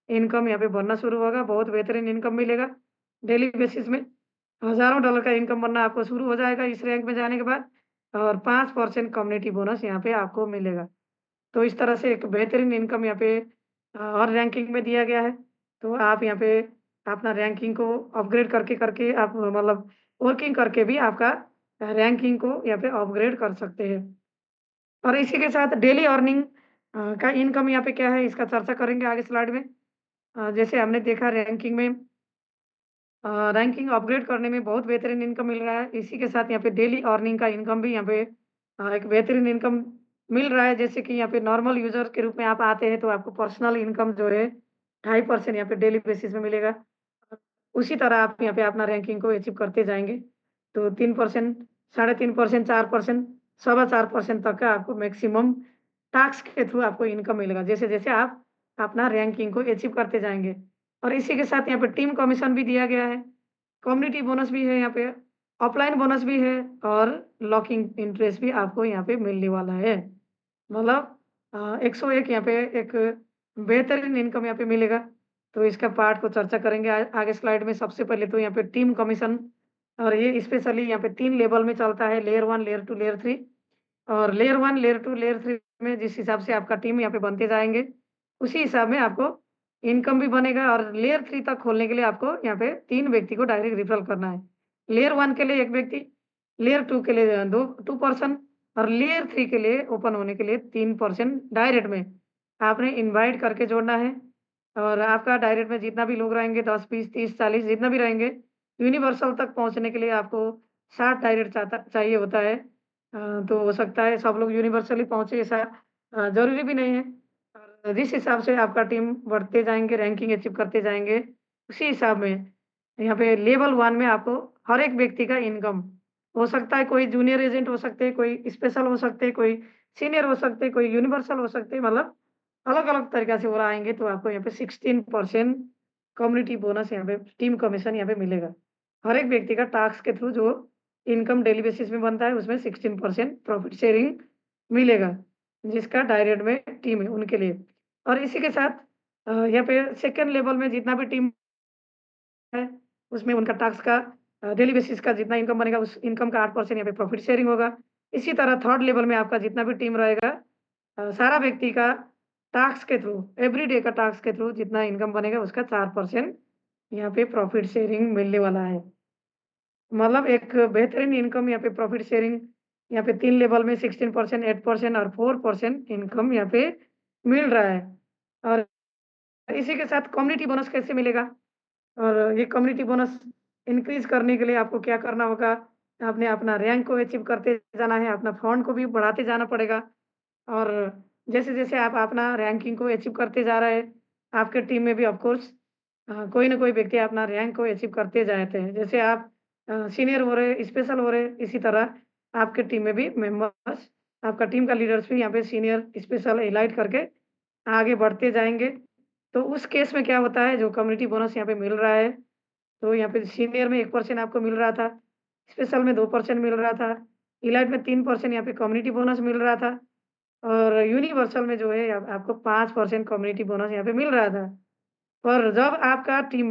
B: इनकम यहाँ पे बनना शुरू होगा। बहुत बेहतरीन इनकम मिलेगा डेली बेसिस में। हज़ारों डॉलर का इनकम बनना आपको शुरू हो जाएगा इस रैंक में जाने के बाद और 5% कम्युनिटी बोनस यहाँ पे आपको मिलेगा। तो इस तरह से एक बेहतरीन इनकम यहाँ पे और रैंकिंग में दिया गया है। तो आप यहाँ पे अपना रैंकिंग को अपग्रेड करके आप मतलब वर्किंग करके भी आपका रैंकिंग को यहाँ पे अपग्रेड कर सकते हैं। और इसी के साथ डेली अर्निंग का इनकम यहाँ पे क्या है इसका चर्चा करेंगे आगे स्लाइड में। जैसे हमने देखा रैंकिंग में रैंकिंग अपग्रेड करने में बहुत बेहतरीन इनकम मिल रहा है। इसी के साथ यहाँ पे डेली अर्निंग का इनकम भी यहाँ पे एक बेहतरीन इनकम मिल रहा है। जैसे कि यहाँ पे नॉर्मल यूज़र के रूप में आप आते हैं तो आपको पर्सनल इनकम जो है 2.5% यहाँ पे डेली बेसिस में मिलेगा। उसी तरह आप यहाँ पे अपना रैंकिंग को अचीव करते जाएँगे। तो 3%, 3.5%, 4%, 4.25% तक का आपको मैक्सिमम टैक्स के थ्रू आपको इनकम मिलेगा, जैसे-जैसे आप अपना रैंकिंग को अचीव करते जाएँगे। और इसी के साथ यहाँ पे टीम कमीशन भी दिया गया है, कम्युनिटी बोनस भी है यहाँ पे, ऑफलाइन बोनस भी है और लॉकिंग इंटरेस्ट भी आपको यहाँ पे मिलने वाला है। मतलब 101 यहाँ पे एक बेहतरीन इनकम यहाँ पे मिलेगा। तो इसका पार्ट को चर्चा करेंगे आगे स्लाइड में। सबसे पहले तो यहाँ पे टीम कमीशन और ये स्पेशली यहाँ पे 3 लेवल में चलता है, लेयर 1, लेयर 2, लेयर 3 और लेयर 1, लेयर 2, लेयर 3 में जिस हिसाब से आपका टीम यहाँ पे बनते जाएँगे, उसी हिसाब में आपको इनकम भी बनेगा और लेयर 3 तक खोलने के लिए आपको यहाँ पे 3 व्यक्ति को डायरेक्ट रेफरल करना है। लेयर 1 के लिए 1 व्यक्ति, लेयर 2 के लिए 2 पर्सन और लेयर 3 के लिए ओपन होने के लिए 3% डायरेक्ट में आपने इनवाइट करके जोड़ना है और आपका डायरेक्ट में जितना भी लोग रहेंगे 10, 20, 30, 40 जितना भी रहेंगे, यूनिवर्सल तक पहुँचने के लिए आपको 60 डायरेक्ट चाहिए होता है। तो हो सकता है सब लोग यूनिवर्सली पहुँचे ऐसा ज़रूरी भी नहीं है। और जिस हिसाब से आपका टीम बढ़ते जाएँगे, रैंकिंग अचीव करते जाएँगे, उसी हिसाब में यहाँ पे लेवल 1 में आपको हर एक व्यक्ति का इनकम हो सकता है, कोई जूनियर एजेंट हो सकते हैं, कोई स्पेशल हो सकते हैं, कोई सीनियर हो सकते हैं, कोई यूनिवर्सल हो सकते हैं, मतलब अलग-अलग तरीक़ा से वो आएँगे तो आपको यहाँ पे 16% कम्युनिटी बोनस यहाँ पे टीम कमीशन यहाँ पे मिलेगा। हर एक व्यक्ति का टास्क के थ्रू जो इनकम डेली बेसिस में बनता है, उसमें 16% प्रॉफिट शेयरिंग मिलेगा, जिसका डायरेक्ट में टीम है उनके लिए। और इसी के साथ यहाँ पे सेकंड लेवल में जितना भी टीम है, उसमें उनका टास्क का डेली बेसिस का जितना इनकम बनेगा, उस इनकम का 8% यहाँ पे प्रॉफिट शेयरिंग होगा। इसी तरह थर्ड लेवल में आपका जितना भी टीम रहेगा, सारा व्यक्ति का टास्क के थ्रू, एवरी डे का टास्क के थ्रू जितना इनकम बनेगा, उसका 4% यहाँ पे प्रॉफिट शेयरिंग मिलने वाला है। मतलब एक बेहतरीन इनकम यहाँ पे प्रॉफिट शेयरिंग यहाँ पे 3 लेवल में 16%, 8% और 4% इनकम यहाँ पे मिल रहा है। और इसी के साथ कम्युनिटी बोनस कैसे मिलेगा? और ये कम्युनिटी बोनस इंक्रीज़ करने के लिए आपको क्या करना होगा? आपने अपना रैंक को अचीव करते जाना है, अपना फंड को भी बढ़ाते जाना पड़ेगा। और जैसे-जैसे आप अपना रैंकिंग को अचीव करते जा रहे हैं, आपके टीम में भी ऑफ कोर्स कोई ना कोई व्यक्ति अपना रैंक को अचीव करते जाते हैं। जैसे आप सीनियर हो रहे, स्पेशल हो रहे, इसी तरह आपके टीम में भी मेंबर्स, आपका टीम का लीडर्स भी यहाँ पे सीनियर, स्पेशल, एलाइट करके आगे बढ़ते जाएँगे। तो उस केस में क्या होता है, जो कम्युनिटी बोनस यहाँ पे मिल रहा है, तो यहाँ पे सीनियर में 1% आपको मिल रहा था, स्पेशल में 2% मिल रहा था, एलाइट में 3% यहाँ पे कम्युनिटी बोनस मिल रहा था और यूनिवर्सल में जो है आपको 5% कम्युनिटी बोनस यहाँ पे मिल रहा था। पर जब आपका टीम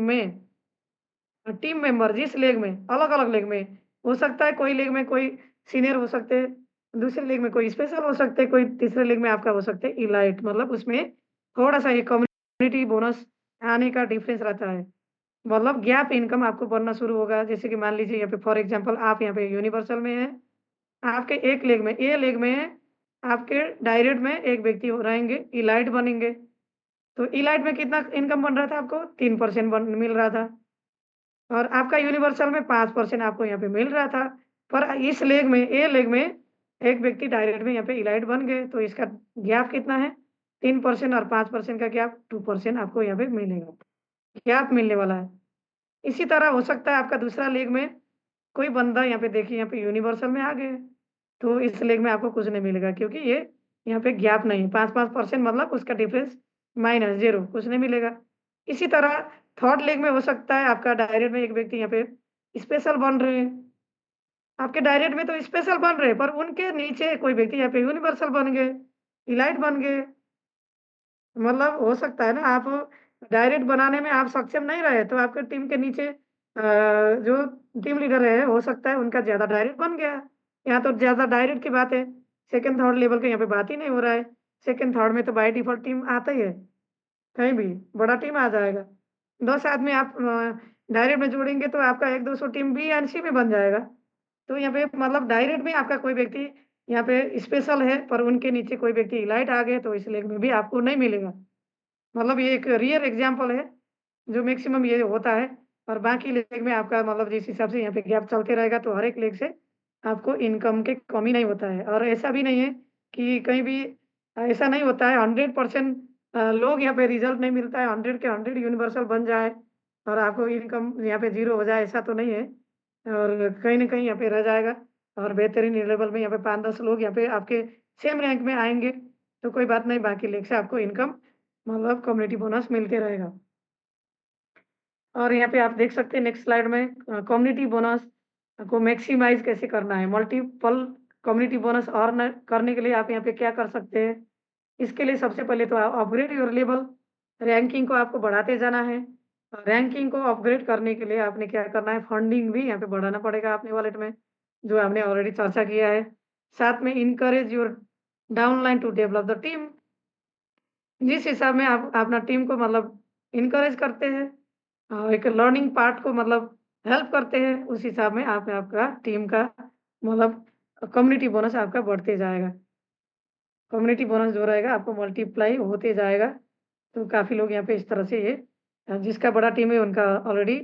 B: मेंबर जिस लेग में, अलग-अलग लेग में, हो सकता है कोई लेग में कोई सीनियर हो सकते हैं, दूसरे लेग में कोई स्पेशल हो सकते हैं, कोई तीसरे लेग में आपका हो सकता है एलाइट, मतलब उसमें थोड़ा-सा ये कम्युनिटी बोनस आने का डिफरेंस रहता है। मतलब गैप इनकम आपको बनना शुरू होगा, जैसे कि मान लीजिए यहाँ पे फॉर एग्ज़ाम्पल आप यहाँ पे यूनिवर्सल में हैं, आपके एक लेग में, ए लेग में आपके डायरेक्ट में एक व्यक्ति हो रहेंगे, एलाइट बनेंगे। तो एलाइट में कितना इनकम बन रहा था आपको? 3% बन मिल रहा था। और आपका यूनिवर्सल में 5% आपको यहाँ पे मिल रहा था। पर इस लेग में, ए लेग में एक व्यक्ति डायरेक्ट में यहाँ पे इलाइट बन गए, तो इसका गैप कितना है? 3% और 5% का गैप 2% आपको यहाँ पे मिलेगा, गैप मिलने वाला है। इसी तरह हो सकता है आपका दूसरा लेग में कोई बंदा यहाँ पे देखिए यहाँ पे यूनिवर्सल में आ गए, तो इस लेग में आपको कुछ नहीं मिलेगा क्योंकि ये यहाँ पे गैप नहीं है, 5-5% मतलब उसका डिफरेंस माइनस 0 कुछ नहीं मिलेगा। इसी तरह थर्ड लेग में हो सकता है आपका डायरेक्ट में एक व्यक्ति यहाँ पे स्पेशल बन रहे हैं, आपके डायरेक्ट में तो स्पेशल बन रहे हैं, पर उनके नीचे कोई व्यक्ति यहाँ पे यूनिवर्सल बन गए, इलाइट बन गए। मतलब हो सकता है ना आप डायरेक्ट बनाने में आप सक्षम नहीं रहे, तो आपके टीम के नीचे जो टीम लीडर है, हो सकता है उनका ज़्यादा डायरेक्ट बन गया। यहाँ तो ज़्यादा डायरेक्ट की बात है, सेकंड, थर्ड लेवल का यहाँ पे बात ही नहीं हो रहा है। सेकंड, थर्ड में तो बाय डिफ़ॉल्ट टीम आता ही है, कहीं भी बड़ा टीम आ जाएगा। 10 आदमी आप डायरेक्ट में जोड़ेंगे तो आपका 1-200 टीम बी एंड सी में बन जाएगा। तो यहाँ पे मतलब डायरेक्ट में आपका कोई व्यक्ति यहाँ पे स्पेशल है, पर उनके नीचे कोई व्यक्ति इलाइट आ गए, तो इस लेग में भी आपको नहीं मिलेगा। मतलब ये एक रियल एग्ज़ाम्पल है, जो मैक्सिमम ये होता है और बाकी लेग में आपका मतलब जिस हिसाब से यहाँ पे गैप चलते रहेगा, तो हर एक लेग से आपको इनकम की कमी नहीं होता है और ऐसा भी नहीं है कि कहीं भी ऐसा नहीं होता है 100% लोग यहाँ पे रिज़ल्ट नहीं मिलता है, 100 के 100 यूनिवर्सल बन जाए और आपको इनकम यहाँ पे 0 हो जाए, ऐसा तो नहीं है। और कहीं न कहीं यहाँ पे रह जाएगा और बेहतरीन लेवल में यहाँ पे 5-10 लोग यहाँ पे आपके सेम रैंक में आएँगे, तो कोई बात नहीं, बाकी लेग से आपको इनकम मतलब कम्युनिटी बोनस मिलते रहेगा। और यहाँ पे आप देख सकते हैं नेक्स्ट स्लाइड में कम्युनिटी बोनस को मैक्सिमाइज़ कैसे करना है। मल्टीपल कम्युनिटी बोनस अर्न करने के लिए आप यहाँ पे क्या कर सकते हैं? इसके लिए सबसे पहले तो अपग्रेड योर लेवल, रैंकिंग को आपको बढ़ाते जाना है। रैंकिंग को अपग्रेड करने के लिए आपने क्या करना है, फंडिंग भी यहाँ पे बढ़ाना पड़ेगा अपने वॉलेट में, जो हमने ऑलरेडी चर्चा किया है। साथ में encourage your downline to develop the team. जिस हिसाब में आप अपना टीम को मतलब इनकरेज करते हैं, एक लर्निंग पार्ट को मतलब हेल्प करते हैं, उस हिसाब में आप आपका टीम का मतलब कम्युनिटी बोनस आपका बढ़ते जाएगा। कम्युनिटी बोनस जो रहेगा आपको मल्टीप्लाई होते जाएगा। तो काफ़ी लोग यहाँ पे इस तरह से ये जिसका बड़ा टीम है उनका ऑलरेडी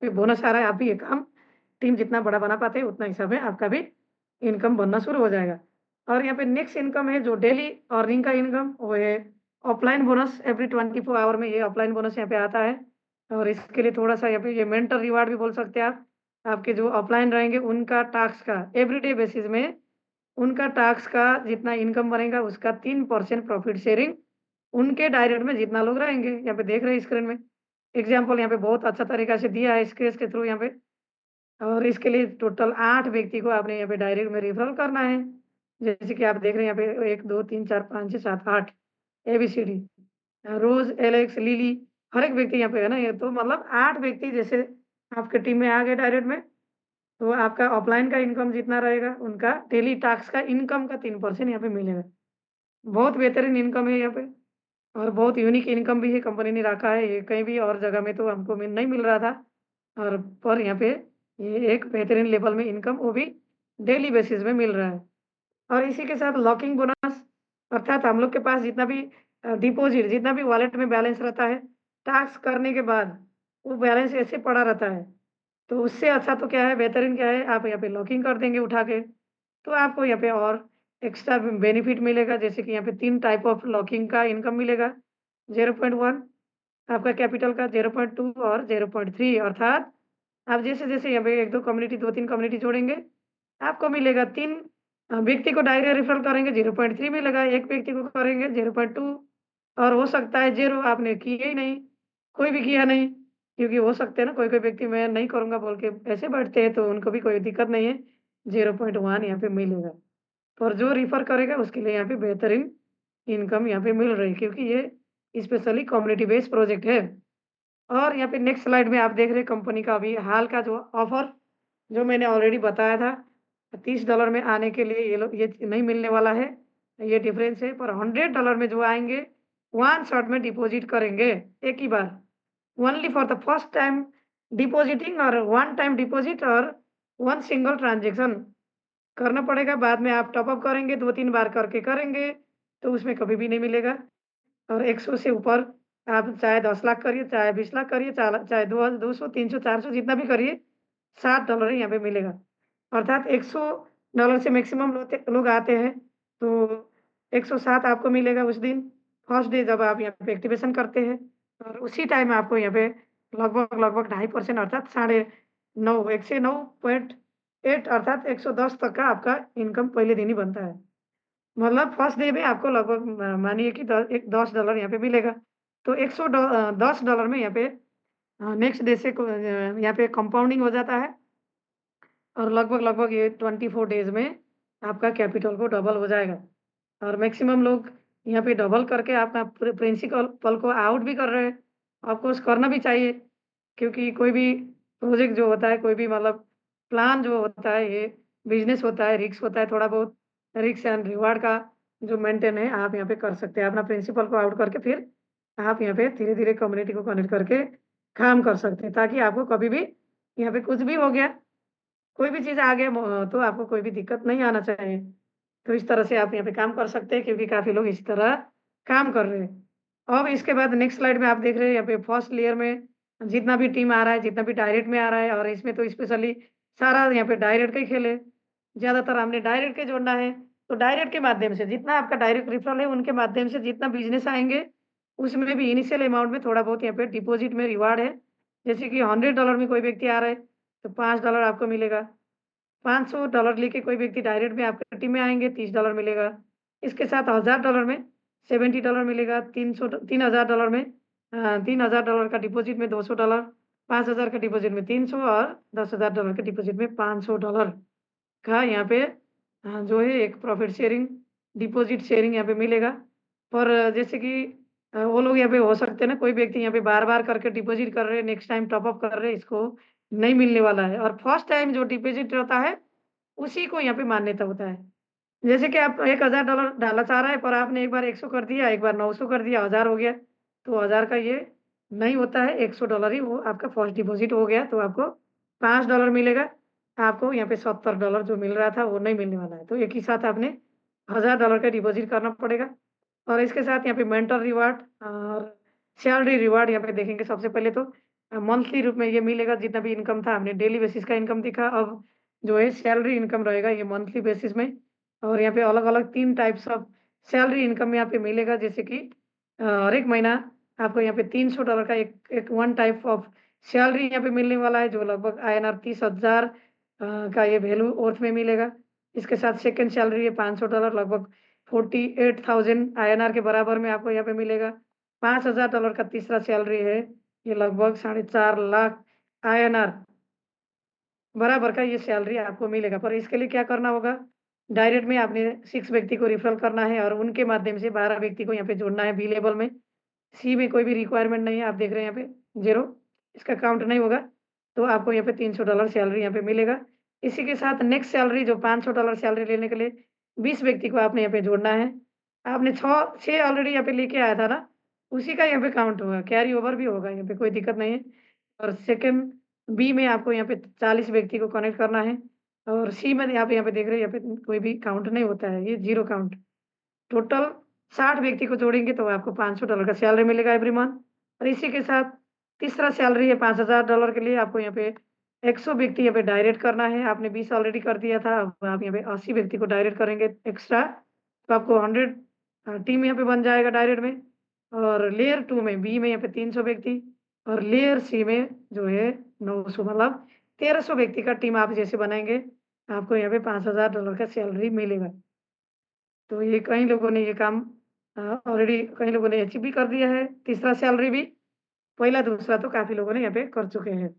B: बोनस आ रहा है, आप भी ये काम टीम जितना बड़ा बना पाते हैं उतना हिसाब में आपका भी इनकम बनना शुरू हो जाएगा। और यहाँ पे नेक्स्ट इनकम है जो डेली अर्निंग का इनकम, वो है ऑफलाइन बोनस। एवरी 24 आवर में ये ऑफलाइन बोनस यहाँ पे आता है और इसके लिए थोड़ा-सा यहाँ पे ये मेंटर रिवार्ड भी बोल सकते हैं आप। आपके जो ऑफलाइन रहेंगे उनका टास्क का एवरीडे बेसिस में उनका टास्क का जितना इनकम बनेगा उसका 3% प्रॉफिट शेयरिंग उनके डायरेक्ट में जितना लोग रहेंगे, यहाँ पे देख रहे हैं स्क्रीन में। एग्ज़ाम्पल यहाँ पे बहुत अच्छा तरीक़ा से दिया है इस केस के थ्रू यहाँ पे। और इसके लिए टोटल 8 व्यक्ति को आपने यहाँ पे डायरेक्ट में रेफरल करना है। जैसे कि आप देख रहे हैं यहाँ पे 1, 2, 3, 4, 5, 6, 7, 8 एबीसीडी रोज़, एलेक्स, लिली हर एक व्यक्ति यहाँ पे है ना, ये तो मतलब 8 व्यक्ति जैसे आपके टीम में आ गए डायरेक्ट में, तो आपका ऑफलाइन का इनकम जितना रहेगा, उनका डेली टास्क का इनकम का 3% यहाँ पे मिलेगा। बहुत बेहतरीन इनकम है यहाँ पे और बहुत यूनिक इनकम भी है, कंपनी ने रखा है, ये कहीं भी और जगह में तो हमको नहीं मिल रहा था और पर यहाँ पे ये एक बेहतरीन लेवल में इनकम वो भी डेली बेसिस में मिल रहा है। और इसी के साथ लॉकिंग बोनस अर्थात हम लोग के पास जितना भी डिपॉज़िट जितना भी वॉलेट में बैलेंस रहता है, टास्क करने के बाद वो बैलेंस ऐसे पड़ा रहता है। तो उससे अच्छा तो क्या है, बेहतरीन क्या है, आप यहाँ पे लॉकिंग कर देंगे उठा के, तो आपको यहाँ पे और एक्स्ट्रा बेनिफिट मिलेगा। जैसे कि यहाँ पे 3 टाइप ऑफ लॉकिंग का इनकम मिलेगा। 0.1 आपका कैपिटल का, 0.2 और 0.3 अर्थात आप जैसे-जैसे यहाँ पे 1-2 कम्युनिटी 2-3 कम्युनिटी जोड़ेंगे, आपको मिलेगा 3 व्यक्ति को डायरेक्ट रेफरल करेंगे 0.3 मिलेगा, 1 व्यक्ति को करेंगे 0.2 और हो सकता है 0 आपने किए ही नहीं, कोई भी किया नहीं, क्योंकि हो सकते हैं ना कोई-कोई व्यक्ति मैं नहीं करूँगा बोल के ऐसे बैठते हैं, तो उनको भी कोई दिक्कत नहीं है, 0.1 यहाँ पे मिलेगा। और जो रेफर करेगा उसके लिए यहाँ पे बेहतरीन इनकम यहाँ पे मिल रही है क्योंकि ये स्पेशली कम्युनिटी बेस्ड प्रोजेक्ट है। और यहाँ पे नेक्स्ट स्लाइड में आप देख रहे हैं कंपनी का अभी हाल का जो ऑफर जो मैंने ऑलरेडी बताया था, $30 में आने के लिए ये लोग ये नहीं मिलने वाला है, ये डिफरेंस है। पर $100 में जो आएँगे, वन शॉट में डिपॉज़िट करेंगे, एक ही बार। Only for the first time depositing और वन टाइम डिपॉज़िट और वन सिंगल ट्रांज़ैक्शन करना पड़ेगा। बाद में आप टॉप अप करेंगे, 2-3 बार करके करेंगे, तो उसमें कभी भी नहीं मिलेगा। और 100 से ऊपर आप चाहे 10 लाख करिए, चाहे 20 लाख करिए, चाहे 200, 300, 400 जितना भी करिए, $60 ही यहाँ पे मिलेगा। अर्थात $100 से मैक्सिमम लोग आते हैं, तो 107 आपको मिलेगा उस दिन, फर्स्ट डे जब आप यहाँ पे एक्टिवेशन करते हैं और उसी टाइम आपको यहाँ पे लगभग 2.5% अर्थात साढ़े 9 1 से 9.8 अर्थात 110 तक का आपका इनकम पहले दिन ही बनता है। मतलब फर्स्ट डे में आपको लगभग मानिए कि $10 यहाँ पे मिलेगा। तो $10 में यहाँ पे नेक्स्ट डे से यहाँ पे कंपाउंडिंग हो जाता है और लगभग ये 24 डेज़ में आपका कैपिटल को डबल हो जाएगा। और मैक्सिमम लोग यहाँ पे डबल करके अपना प्रिंसिपल पल को आउट भी कर रहे हैं। आपको करना भी चाहिए क्योंकि कोई भी प्रोजेक्ट जो होता है, कोई भी मतलब प्लान जो होता है, ये बिज़नेस होता है, रिस्क होता है, थोड़ा बहुत रिस्क एंड रिवार्ड का जो मेंटेन है, आप यहाँ पे कर सकते हैं। अपना प्रिंसिपल को आउट करके फिर आप यहाँ पे धीरे-धीरे कम्युनिटी को कनेक्ट करके काम कर सकते हैं, ताकि आपको कभी भी यहाँ पे कुछ भी हो गया, कोई भी चीज़ आ गया तो आपको कोई भी दिक्कत नहीं आना चाहिए। तो इस तरह से आप यहाँ पे काम कर सकते हैं क्योंकि काफ़ी लोग इसी तरह काम कर रहे हैं। अब इसके बाद नेक्स्ट स्लाइड में आप देख रहे हैं यहाँ पे फर्स्ट लेयर में जितना भी टीम आ रहा है, जितना भी डायरेक्ट में आ रहा है और इसमें तो स्पेशली सारा यहाँ पे डायरेक्ट का ही खेल है। ज़्यादातर हमने डायरेक्ट के जोड़ना है, तो डायरेक्ट के माध्यम से जितना आपका डायरेक्ट रेफरल है, उनके माध्यम से जितना बिज़नेस आएँगे, उसमें भी इनिशियल अमाउंट में थोड़ा बहुत यहाँ पे डिपॉज़िट में रिवार्ड है। जैसे कि $100 में कोई व्यक्ति आ रहा है, तो $5 आपको मिलेगा। $500 लेके कोई व्यक्ति डायरेक्ट में आपकी टीम में आएँगे, $30 मिलेगा। इसके साथ $1000 में $70 मिलेगा, 3000 में $3000 का डिपॉज़िट में $200, 5000 का डिपॉज़िट में 300 और $10,000 के डिपॉज़िट में $500 का यहाँ पे जो है एक प्रॉफ़िट शेयरिंग, डिपॉज़िट शेयरिंग यहाँ पे मिलेगा। पर जैसे कि वो लोग यहाँ पे हो सकते हैं ना, कोई व्यक्ति यहाँ पे बार-बार करके डिपॉज़िट कर रहे हैं, नेक्स्ट टाइम टॉप अप कर रहे हैं, इसको नहीं मिलने वाला है और फर्स्ट टाइम जो डिपॉज़िट रहता है, उसी को यहाँ पे मान्यता होता है। जैसे कि आप $1000 डालना चाह रहा है, पर आपने एक बार 100 कर दिया, एक बार 900 कर दिया, 1000 हो गया, तो 1000 का ये नहीं होता है, $100 ही वो आपका फर्स्ट डिपॉज़िट हो गया, तो आपको $5 मिलेगा। आपको यहाँ पे $70 जो मिल रहा था, वो नहीं मिलने वाला है। तो एक ही साथ आपने $1000 का डिपॉज़िट करना पड़ेगा और इसके साथ यहाँ पे मेंटर रिवार्ड और सैलरी रिवार्ड यहाँ पे देखेंगे सबसे पहले तो मंथली रूप में ये मिलेगा जितना भी इनकम था, हमने डेली बेसिस का इनकम दिखा, अब जो है सैलरी इनकम रहेगा ये मंथली बेसिस में और यहाँ पे अलग-अलग 3 टाइप्स ऑफ सैलरी इनकम यहाँ पे मिलेगा जैसे कि हर एक महीना आपको यहाँ पे $300 का एक एक वन टाइप ऑफ सैलरी यहाँ पे मिलने वाला है जो लगभग INR 30,000 का ये वैल्यू अर्थ में मिलेगा। इसके साथ सेकंड सैलरी है $500 लगभग 48,000 INR के बराबर में आपको यहाँ पे मिलेगा। $5,000 का तीसरा सैलरी है ये लगभग 4.5 लाख INR बराबर का ये सैलरी आपको मिलेगा। पर इसके लिए क्या करना होगा, डायरेक्ट में आपने 6 व्यक्ति को रेफरल करना है और उनके माध्यम से 12 व्यक्ति को यहाँ पे जोड़ना है बी लेवल में। सी में कोई भी रिक्वायरमेंट नहीं है, आप देख रहे हैं यहाँ पे 0, इसका काउंट नहीं होगा, तो आपको यहाँ पे $300 सैलरी यहाँ पे मिलेगा। इसी के साथ नेक्स्ट सैलरी जो $500 सैलरी लेने के लिए 20 व्यक्ति को आपने यहाँ पे जोड़ना है। आपने 6 ऑलरेडी यहाँ पे लेके आया था ना, उसी का यहाँ पे काउंट होगा, कैरी ओवर भी होगा, यहाँ पे कोई दिक्कत नहीं है। और सेकंड बी में आपको यहाँ पे 40 व्यक्ति को कनेक्ट करना है और सी में आप यहाँ पे देख रहे हैं, यहाँ पे कोई भी काउंट नहीं होता है, ये 0 काउंट। टोटल 60 व्यक्ति को जोड़ेंगे तो आपको $500 का सैलरी मिलेगा एवरी मंथ। और इसी के साथ तीसरा सैलरी है $5000 के लिए आपको यहाँ पे 100 व्यक्ति यहाँ पे डायरेक्ट करना है। आपने 20 ऑलरेडी कर दिया था, अब आप यहाँ पे 80 व्यक्ति को डायरेक्ट करेंगे एक्स्ट्रा, तो आपको 100 टीम यहाँ पे बन जाएगा डायरेक्ट में। और लेयर 2 में बी में यहाँ पे 300 व्यक्ति और लेयर सी में जो है 900, मतलब 1300 व्यक्ति का टीम आप जैसे बनाएँगे, आपको यहाँ पे $5000 का सैलरी मिलेगा। तो ये कई लोगों ने ये काम ऑलरेडी कई लोगों ने अचीव भी कर दिया है, तीसरा सैलरी भी, पहला, दूसरा तो काफ़ी लोगों ने यहाँ पे कर चुके हैं।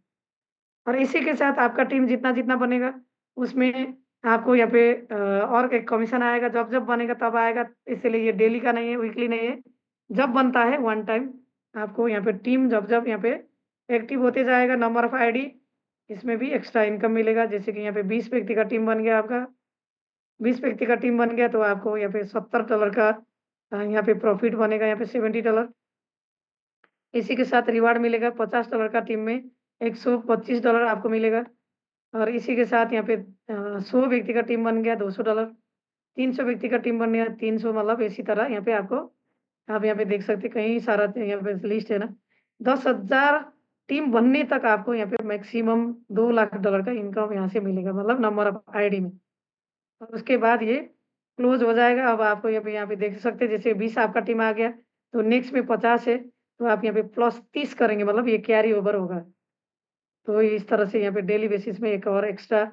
B: और इसी के साथ आपका टीम जितना-जितना बनेगा, उसमें आपको यहाँ पे और एक कमीशन आएगा, जब-जब बनेगा तब आएगा, इसीलिए ये डेली का नहीं है, वीकली नहीं है। जब बनता है वन टाइम, आपको यहाँ पे टीम जब-जब यहाँ पे एक्टिव होते जाएगा, नंबर ऑफ आईडी, इसमें भी एक्स्ट्रा इनकम मिलेगा। जैसे कि यहाँ पे 20 व्यक्ति का टीम बन गया आपका, 20 व्यक्ति का टीम बन गया तो आपको यहाँ पे $70 का यहाँ पे प्रॉफिट बनेगा, यहाँ पे $70। इसी के साथ रिवार्ड मिलेगा $50 का टीम में, $125 आपको मिलेगा। और इसी के साथ यहाँ पे 100 व्यक्ति का टीम बन गया $200, 300 व्यक्ति का टीम बन गया 300, मतलब इसी तरह यहाँ पे आपको, आप यहाँ पे देख सकते हैं कई सारा यहाँ पे लिस्ट है ना, 10,000 टीम बनने तक आपको यहाँ पे मैक्सिमम $2 लाख का इनकम यहाँ से मिलेगा, मतलब नंबर ऑफ आईडी में। और उसके बाद ये क्लोज़ हो जाएगा। अब आपको यहाँ पे देख सकते हैं, जैसे 20 आपका टीम आ गया, तो नेक्स्ट में 50 है, तो आप यहाँ पे प्लस 30 करेंगे, मतलब ये कैरी ओवर होगा। तो इस तरह से यहाँ पे डेली बेसिस में एक और एक्स्ट्रा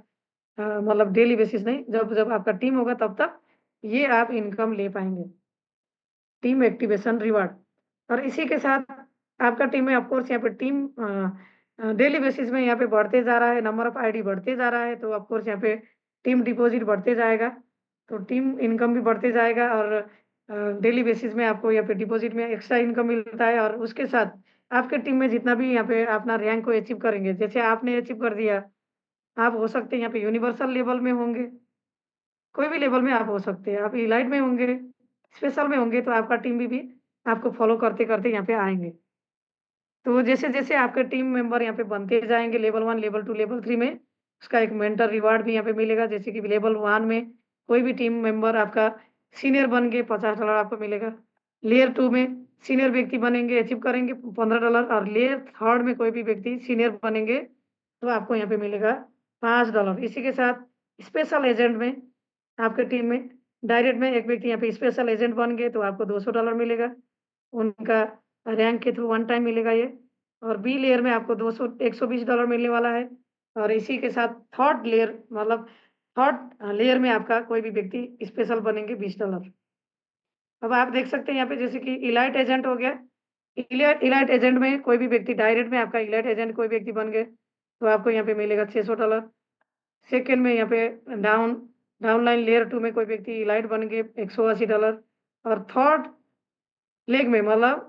B: मतलब डेली बेसिस नहीं, जब-जब आपका टीम होगा तब तक ये आप इनकम ले पाएँगे। Team activation reward. और इसी के साथ आपका टीम में ऑफ कोर्स यहाँ पे टीम डेली बेसिस में यहाँ पे बढ़ते जा रहा है, नंबर ऑफ आईडी बढ़ते जा रहा है, तो ऑफ कोर्स यहाँ पे टीम डिपॉज़िट बढ़ते जाएगा, तो टीम इनकम भी बढ़ते जाएगा। और डेली बेसिस में आपको यहाँ पे डिपॉज़िट में एक्स्ट्रा इनकम मिलता है और उसके साथ आपके टीम में जितना भी यहाँ पे अपना रैंक को अचीव करेंगे, जैसे आपने अचीव कर दिया, आप हो सकते हैं यहाँ पे यूनिवर्सल लेवल में होंगे, कोई भी लेवल में आप हो सकते हैं। आप इलाइट में होंगे, स्पेशल में होंगे, तो आपका टीम भी आपको फॉलो करते-करते यहाँ पे आएँगे। तो जैसे-जैसे आपके टीम मेंबर यहाँ पे बनते जाएँगे लेवल 1, लेवल 2, लेवल 3 में, उसका एक मेंटर रिवार्ड भी यहाँ पे मिलेगा। जैसे कि लेवल 1 में कोई भी टीम मेंबर आपका सीनियर बन गए, $50 आपको मिलेगा। लेयर 2 में सीनियर व्यक्ति बनेंगे, अचीव करेंगे, $15। और लेयर 3 में कोई भी व्यक्ति सीनियर बनेंगे, तो आपको यहाँ पे मिलेगा $5। इसी के साथ स्पेशल एजेंट में आपके टीम में डायरेक्ट में एक व्यक्ति यहाँ पे स्पेशल एजेंट बन गए, तो आपको $200 मिलेगा। उनका रैंक के थ्रू वन टाइम मिलेगा ये। और बी लेयर में आपको 200 $120 मिलने वाला है। और इसी के साथ थर्ड लेयर, मतलब थर्ड लेयर में आपका कोई भी व्यक्ति स्पेशल बनेंगे $20। अब आप देख सकते हैं यहाँ पे, जैसे कि इलाइट एजेंट हो गया। इलाइट इलाइट एजेंट में कोई भी व्यक्ति डायरेक्ट में आपका इलाइट एजेंट कोई व्यक्ति बन गए, तो आपको यहाँ पे मिलेगा $600। सेकंड में यहाँ पे डाउनलाइन लेयर 2 में कोई व्यक्ति इलाइट बन गए, $180। और थर्ड लेग में, मतलब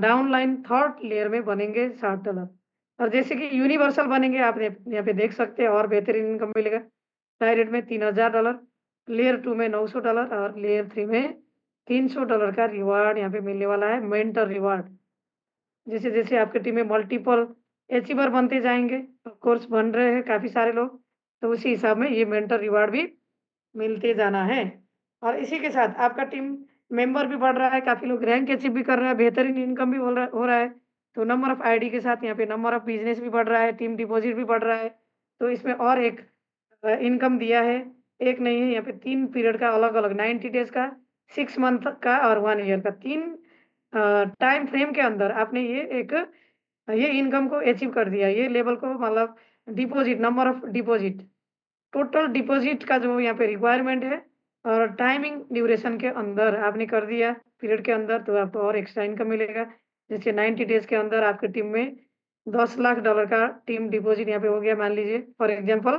B: डाउनलाइन थर्ड लेयर में बनेंगे $60। और जैसे कि यूनिवर्सल बनेंगे, आप यहाँ पे देख सकते हैं और बेहतरीन इनकम मिलेगा। डायरेक्ट में $3000, लेयर 2 में $900 और लेयर 3 में $300 का रिवार्ड यहाँ पे मिलने वाला है, मेंटर रिवार्ड। जैसे-जैसे आपकी टीम में मल्टीपल अचीवर बनते जाएँगे, ऑफ कोर्स बन रहे हैं काफ़ी सारे लोग, तो उसी हिसाब में ये मेंटर रिवार्ड भी मिलते जाना है। और इसी के साथ आपका टीम मेंबर भी बढ़ रहा है, काफ़ी लोग रैंक अचीव भी कर रहे हैं, बेहतरीन इनकम भी हो रहा है। तो नंबर ऑफ आईडी के साथ यहाँ पे नंबर ऑफ बिज़नेस भी बढ़ रहा है, टीम डिपॉज़िट भी बढ़ रहा है। तो इसमें और एक इनकम दिया है, एक नहीं है, यहाँ पे 3 पीरियड का अलग-अलग 90 डेज़ का, 6 मंथ का और 1 ईयर का, 3 टाइम फ्रेम के अंदर आपने ये इनकम को अचीव कर दिया। ये लेवल को, मतलब deposit, number of deposit, total deposit का जो यहाँ पे रिक्वायरमेंट है और टाइमिंग ड्यूरेशन के अंदर आपने कर दिया पीरियड के अंदर, तो आपको और एक्स्ट्रा इनकम मिलेगा। जैसे 90 डेज़ के अंदर आपकी टीम में $10,00,000 का टीम डिपॉज़िट यहाँ पे हो गया मान लीजिए फॉर एग्ज़ाम्पल,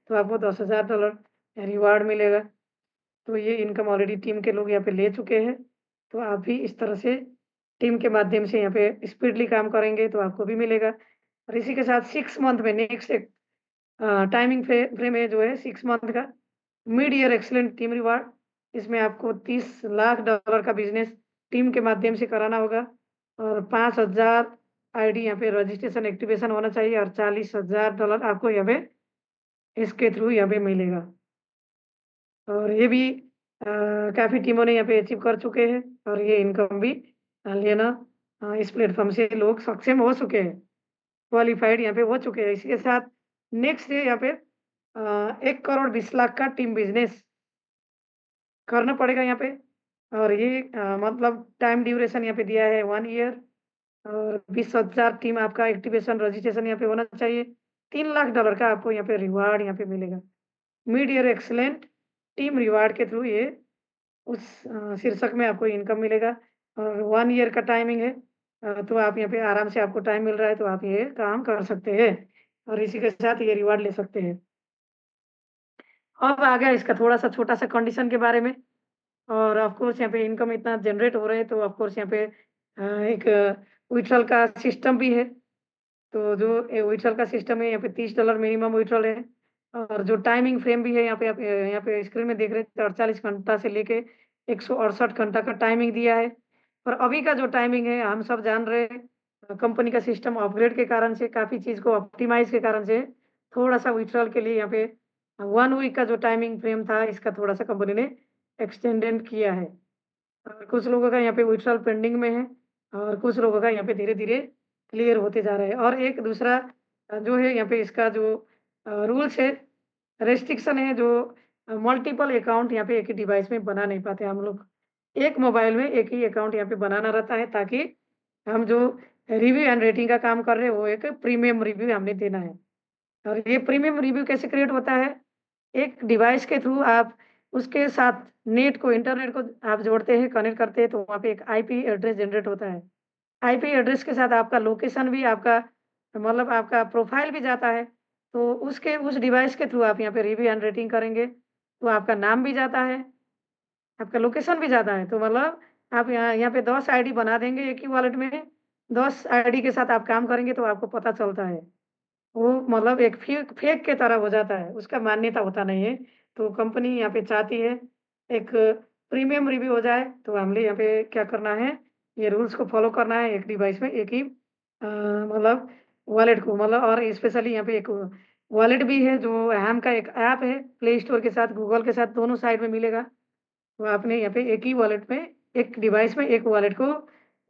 B: तो आपको $10,000 रिवार्ड मिलेगा। तो ये इनकम ऑलरेडी टीम के लोग यहाँ पे ले चुके हैं। तो आप भी इस तरह से टीम के माध्यम से यहाँ पे स्पीडली काम करेंगे तो आपको भी मिलेगा। और इसी के साथ 6 मंथ में नेक्स्ट एक टाइमिंग फ्रेम है जो है 6 मंथ का mid year excellent team reward. इसमें आपको $30,00,000 का बिज़नेस टीम के माध्यम से कराना होगा और 5,000 आईडी यहाँ पे रजिस्ट्रेशन एक्टिवेशन होना चाहिए और $40,000 आपको यहाँ पे इसके थ्रू यहाँ पे मिलेगा। और ये भी काफ़ी टीमों ने यहाँ पे अचीव कर चुके हैं और ये इनकम भी लेना इस प्लेटफ़ॉर्म से लोग सक्षम हो चुके हैं, क्वालिफ़ाइड यहाँ पे हो चुके हैं। इसी के साथ नेक्स्ट है यहाँ पे 1 करोड़ 20 लाख का टीम बिज़नेस करना पड़ेगा यहाँ पे और ये मतलब टाइम ड्यूरेशन यहाँ पे दिया है 1 ईयर और 20,000 टीम आपका एक्टिवेशन रजिस्ट्रेशन यहाँ पे होना चाहिए। $3,00,000 का आपको यहाँ पे रिवार्ड यहाँ पे मिलेगा। Mid year excellent team reward के थ्रू ये उस शीर्षक में आपको इनकम मिलेगा और 1 ईयर का टाइमिंग है। तो आप यहाँ पे आराम से आपको टाइम मिल रहा है तो आप ये काम कर सकते हैं और इसी के साथ ये रिवार्ड ले सकते हैं। अब आ गया इसका थोड़ा-सा छोटा-सा कंडीशन के बारे में और ऑफ कोर्स यहाँ पे इनकम इतना जनरेट हो रहा है तो ऑफ कोर्स यहाँ पे एक विथड्रॉल का सिस्टम भी है। तो जो विथड्रॉल का सिस्टम है यहाँ पे $30 मिनिमम विथड्रॉल है और जो टाइमिंग फ्रेम भी है यहाँ पे आप यहाँ पे स्क्रीन में देख रहे हैं 48 घंटा से लेके 168 घंटा का टाइमिंग दिया है। और अभी का जो टाइमिंग है हम सब जान रहे हैं कंपनी का सिस्टम अपग्रेड के कारण से काफ़ी चीज़ को ऑप्टिमाइज़ के कारण से थोड़ा-सा विथड्रॉल के लिए यहाँ पे 1 वीक का जो टाइमिंग फ्रेम था इसका थोड़ा-सा कंपनी ने एक्सटेंडेड किया है। और कुछ लोगों का यहाँ पे विथड्रॉल पेंडिंग में है और कुछ लोगों का यहाँ पे धीरे-धीरे क्लियर होते जा रहा है और एक दूसरा जो है यहाँ पे इसका जो रूल्स है, रेस्ट्रिक्शन है जो मल्टीपल अकाउंट यहाँ पे एक ही डिवाइस में बना नहीं पाते हम लोग। एक मोबाइल में एक ही अकाउंट यहाँ पे बनाना रहता है ताकि हम जो रिव्यू एंड रेटिंग का काम कर रहे हैं वो एक प्रीमियम रिव्यू हमने देना है। और ये प्रीमियम रिव्यू कैसे क्रिएट होता है? एक डिवाइस के थ्रू आप उसके साथ नेट को इंटरनेट को आप जोड़ते हैं, कनेक्ट करते हैं तो वहाँ पे एक आईपी एड्रेस जनरेट होता है। आईपी एड्रेस के साथ आपका लोकेशन भी आपका मतलब आपका प्रोफ़ाइल भी जाता है। तो उसके उस डिवाइस के थ्रू आप यहाँ पे रिव्यू एंड रेटिंग करेंगे, तो आपका नाम भी जाता है, आपका लोकेशन भी जाता है। तो मतलब आप यहाँ यहाँ पे 10 आईडी बना देंगे एक ही वॉलेट में, 10 आईडी के साथ आप काम करेंगे तो आपको पता चलता है। वो मतलब एक फेक फेक के तरह हो जाता है, उसका मान्यता होता नहीं है। तो कंपनी यहाँ पे चाहती है एक प्रीमियम रिव्यू हो जाए, तो हमने यहाँ पे क्या करना है, ये रूल्स को फ़ॉलो करना है, एक डिवाइस में एक ही मतलब वॉलेट को मतलब और स्पेशली यहाँ पे एक वॉलेट भी है जो हैम का एक ऐप है, प्ले स्टोर के साथ, गूगल के साथ दोनों साइड में मिलेगा। तो आपने यहाँ पे एक ही वॉलेट में, एक डिवाइस में एक वॉलेट को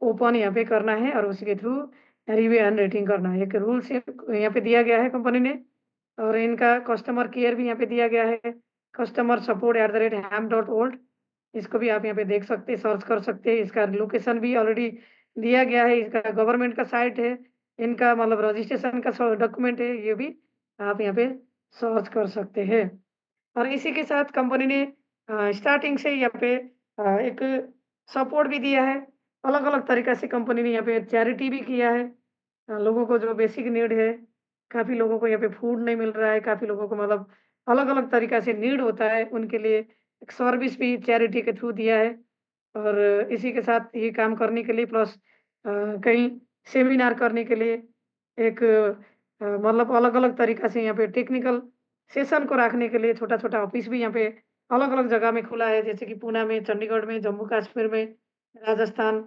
B: ओपन यहाँ पे करना है और उसी के थ्रू रिव्यू एंड रेटिंग करना है। एक रूल्स यहाँ पे दिया गया है कंपनी ने और इनका कस्टमर केयर भी यहाँ पे दिया गया है, कस्टमर सपोर्ट @ham.old इसको भी आप यहाँ पे देख सकते हैं, सर्च कर सकते हैं। इसका लोकेशन भी ऑलरेडी दिया गया है, इसका गवर्नमेंट का साइट है, इनका मतलब रजिस्ट्रेशन का डॉक्यूमेंट है, ये भी आप यहाँ पे सर्च कर सकते हैं। और इसी के साथ कंपनी ने स्टार्टिंग से यहाँ पे एक सपोर्ट भी दिया है। अलग-अलग तरीक़ा से कंपनी ने यहाँ पे चैरिटी भी किया है। लोगों को जो बेसिक नीड है, काफ़ी लोगों को यहाँ पे फूड नहीं मिल रहा है, काफ़ी लोगों को मतलब अलग-अलग तरीक़ा से नीड होता है, उनके लिए एक सर्विस भी चैरिटी के थ्रू दिया है। और इसी के साथ ये काम करने के लिए प्लस कहीं सेमिनार करने के लिए एक मतलब अलग-अलग तरीक़ा से यहाँ पे टेक्निकल सेशन को रखने के लिए छोटा-छोटा ऑफ़िस भी यहाँ पे अलग-अलग जगह में खुला है, जैसे कि पुणे में, चंडीगढ़ में, जम्मू-कश्मीर में, राजस्थान,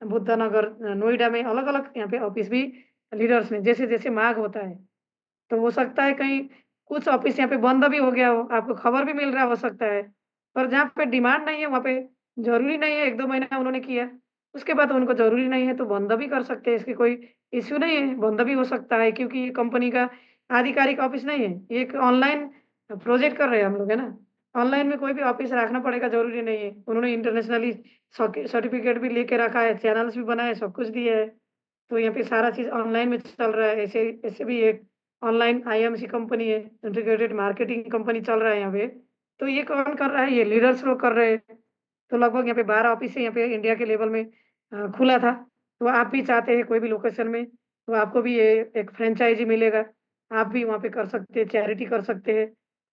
B: बुद्धनगर, नोएडा में अलग-अलग यहाँ पे ऑफ़िस भी लीडर्स ने जैसे-जैसे माँग होता है। तो हो सकता है कहीं कुछ ऑफ़िस यहाँ पे बंद भी हो गया हो, आपको खबर भी मिल रहा हो सकता है। पर जहाँ पे डिमांड नहीं है, वहाँ पे ज़रूरी नहीं है 1-2 महीना उन्होंने किया, उसके बाद उनको ज़रूरी नहीं है तो बंद भी कर सकते हैं, इसकी कोई इश्यू नहीं है, बंद भी हो सकता है क्योंकि ये कंपनी का आधिकारिक ऑफ़िस नहीं है, ये एक ऑनलाइन प्रोजेक्ट कर रहे हैं हम लोग, है ना? ऑनलाइन में कोई भी ऑफ़िस रखना पड़ेगा ज़रूरी नहीं है। उन्होंने इंटरनेशनली सर्टिफ़िकेट भी लेके रखा है, चैनल्स भी बनाए, सब कुछ दिया है। तो यहाँ पे सारा चीज़ ऑनलाइन में चल रहा है। ऐसे ऐसे भी एक ऑनलाइन आईएमसी कंपनी है, इंटीग्रेटेड मार्केटिंग कंपनी चल रहा है यहाँ पे। तो ये कौन कर रहा है? ये लीडर्स लोग कर रहे हैं। तो लगभग यहाँ पे 12 ऑफ़िस है यहाँ पे इंडिया के लेवल में खुला था। तो आप भी चाहते हैं कोई भी लोकेशन में, तो आपको भी ये एक फ्रैंचाइज़ी मिलेगा। आप भी वहाँ पे कर सकते हैं, चैरिटी कर सकते हैं,